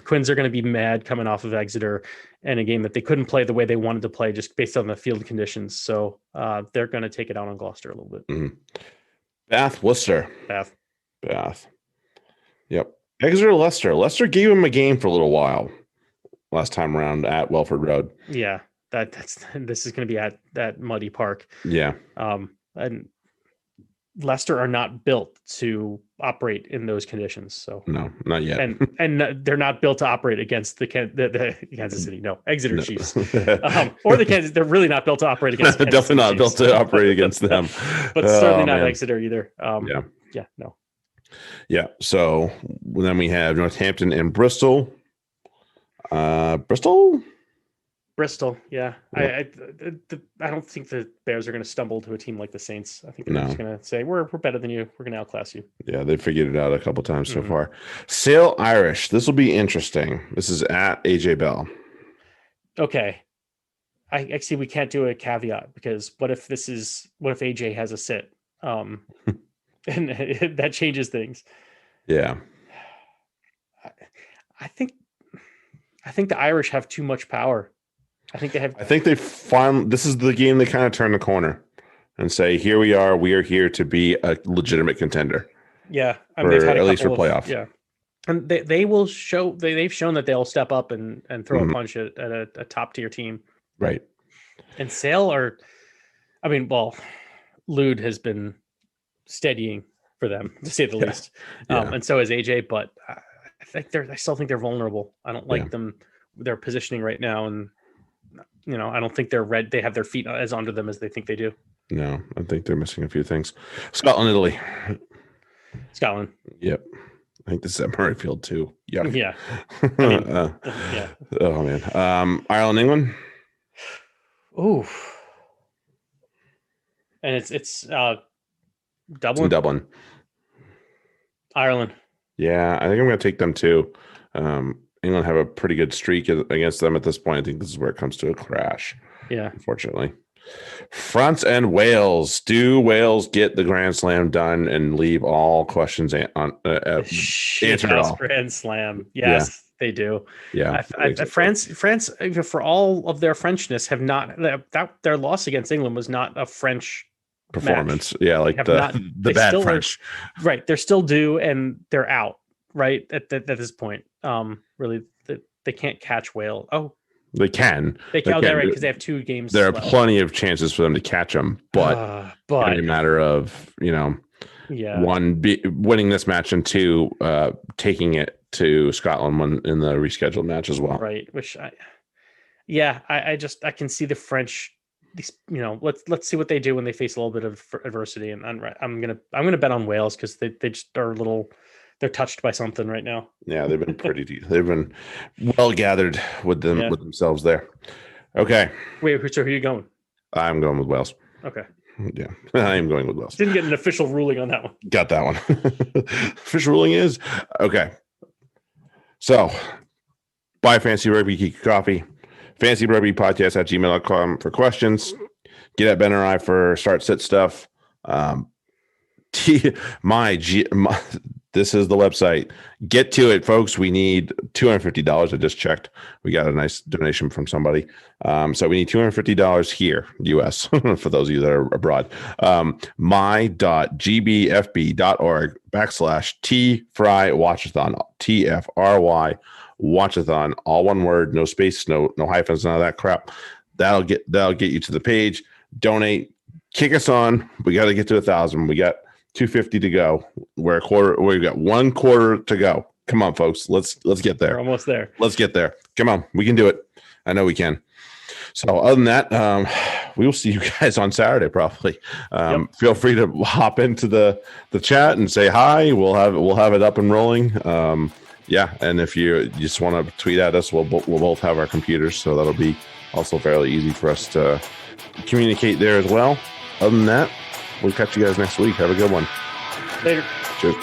Quins are going to be mad coming off of Exeter and a game that they couldn't play the way they wanted to play just based on the field conditions. So they're going to take it out on Gloucester a little bit. Bath Worcester. Bath. Yep. Exeter Leicester. Leicester gave him a game for a little while last time around at Welford Road. Yeah. This is going to be at that muddy park. Yeah. And Leicester are not built to operate in those conditions. So no, not yet. And they're not built to operate against the Kansas City. No, Exeter Chiefs or the Kansas. They're really not built to operate against. Definitely not built to operate against them. But certainly not Exeter either. No. Yeah. So then we have Northampton and Bristol. Bristol. Bristol, yeah. Yeah. I don't think the Bears are going to stumble to a team like the Saints. I think they're just going to say we're better than you. We're going to outclass you. Yeah, they figured it out a couple times so far. Sale Irish. This will be interesting. This is at AJ Bell. Okay. I see we can't do a caveat because what if AJ has a sit? And that changes things. Yeah. I think the Irish have too much power. I think they found this is the game they kind of turn the corner and say, here we are. We are here to be a legitimate contender. Yeah. They've had at least for playoff. Yeah. And they will show they've shown that they'll step up and throw a punch at a top tier team. Right. And Sale Lude has been steadying for them, to say the least. And so is AJ, but I still think they're vulnerable. I don't like their positioning right now. And, I don't think they have their feet as under them as they think they do. No, I think they're missing a few things. Scotland, Italy. Scotland. Yep. I think this is at Murrayfield too. Yeah. Yeah. Oh man. Ireland, England. Ooh. And it's Dublin. It's in Dublin. Ireland. Yeah, I think I'm going to take them too. England have a pretty good streak against them at this point. I think this is where it comes to a crash. Yeah. Unfortunately. France and Wales. Do Wales get the Grand Slam done and leave all questions answered all? Grand Slam. Yes, they do. Yeah. France, for all of their Frenchness, have not their loss against England was not a French performance. Match. Yeah, like the bad French. Right. They're still due and they're out. Right at this point. Really, they can't catch Wales. Oh. They can. They can. They're right because they have 2 games. There are plenty of chances for them to catch them, but it's a matter of one winning this match and 2 taking it to Scotland in the rescheduled match as well. Right. Which I can see the French. Let's see what they do when they face a little bit of adversity, and I'm gonna bet on Wales because they just are a little. They're touched by something right now. Yeah, they've been pretty deep. They've been well gathered with themselves there. Okay. Wait, so who are you going? I'm going with Wales. Okay. Yeah, I am going with Wales. Didn't get an official ruling on that one. Got that one. Official ruling is okay. So, buy Fancy Rugby Geek Coffee. Fancy Rugby Podcast at gmail.com for questions. Get at Ben or I for start sit stuff. This is the website. Get to it, folks. We need $250. I just checked. We got a nice donation from somebody. So we need $250 here, US, for those of you that are abroad. my.gbfb.org/TFry Watchathon, TFRY Watchathon, all one word, no space, no hyphens, none of that crap. That'll get you to the page. Donate. Kick us on. We got to get to 1,000. We got 250 to go. We've got 1 quarter to go. Come on, folks. Let's get there. We're almost there. Let's get there. Come on. We can do it. I know we can. So other than that, we will see you guys on Saturday, probably. Feel free to hop into the chat and say hi. We'll have it up and rolling. And if you just want to tweet at us, we'll both have our computers. So that'll be also fairly easy for us to communicate there as well. Other than that, we'll catch you guys next week. Have a good one. Later. Cheers.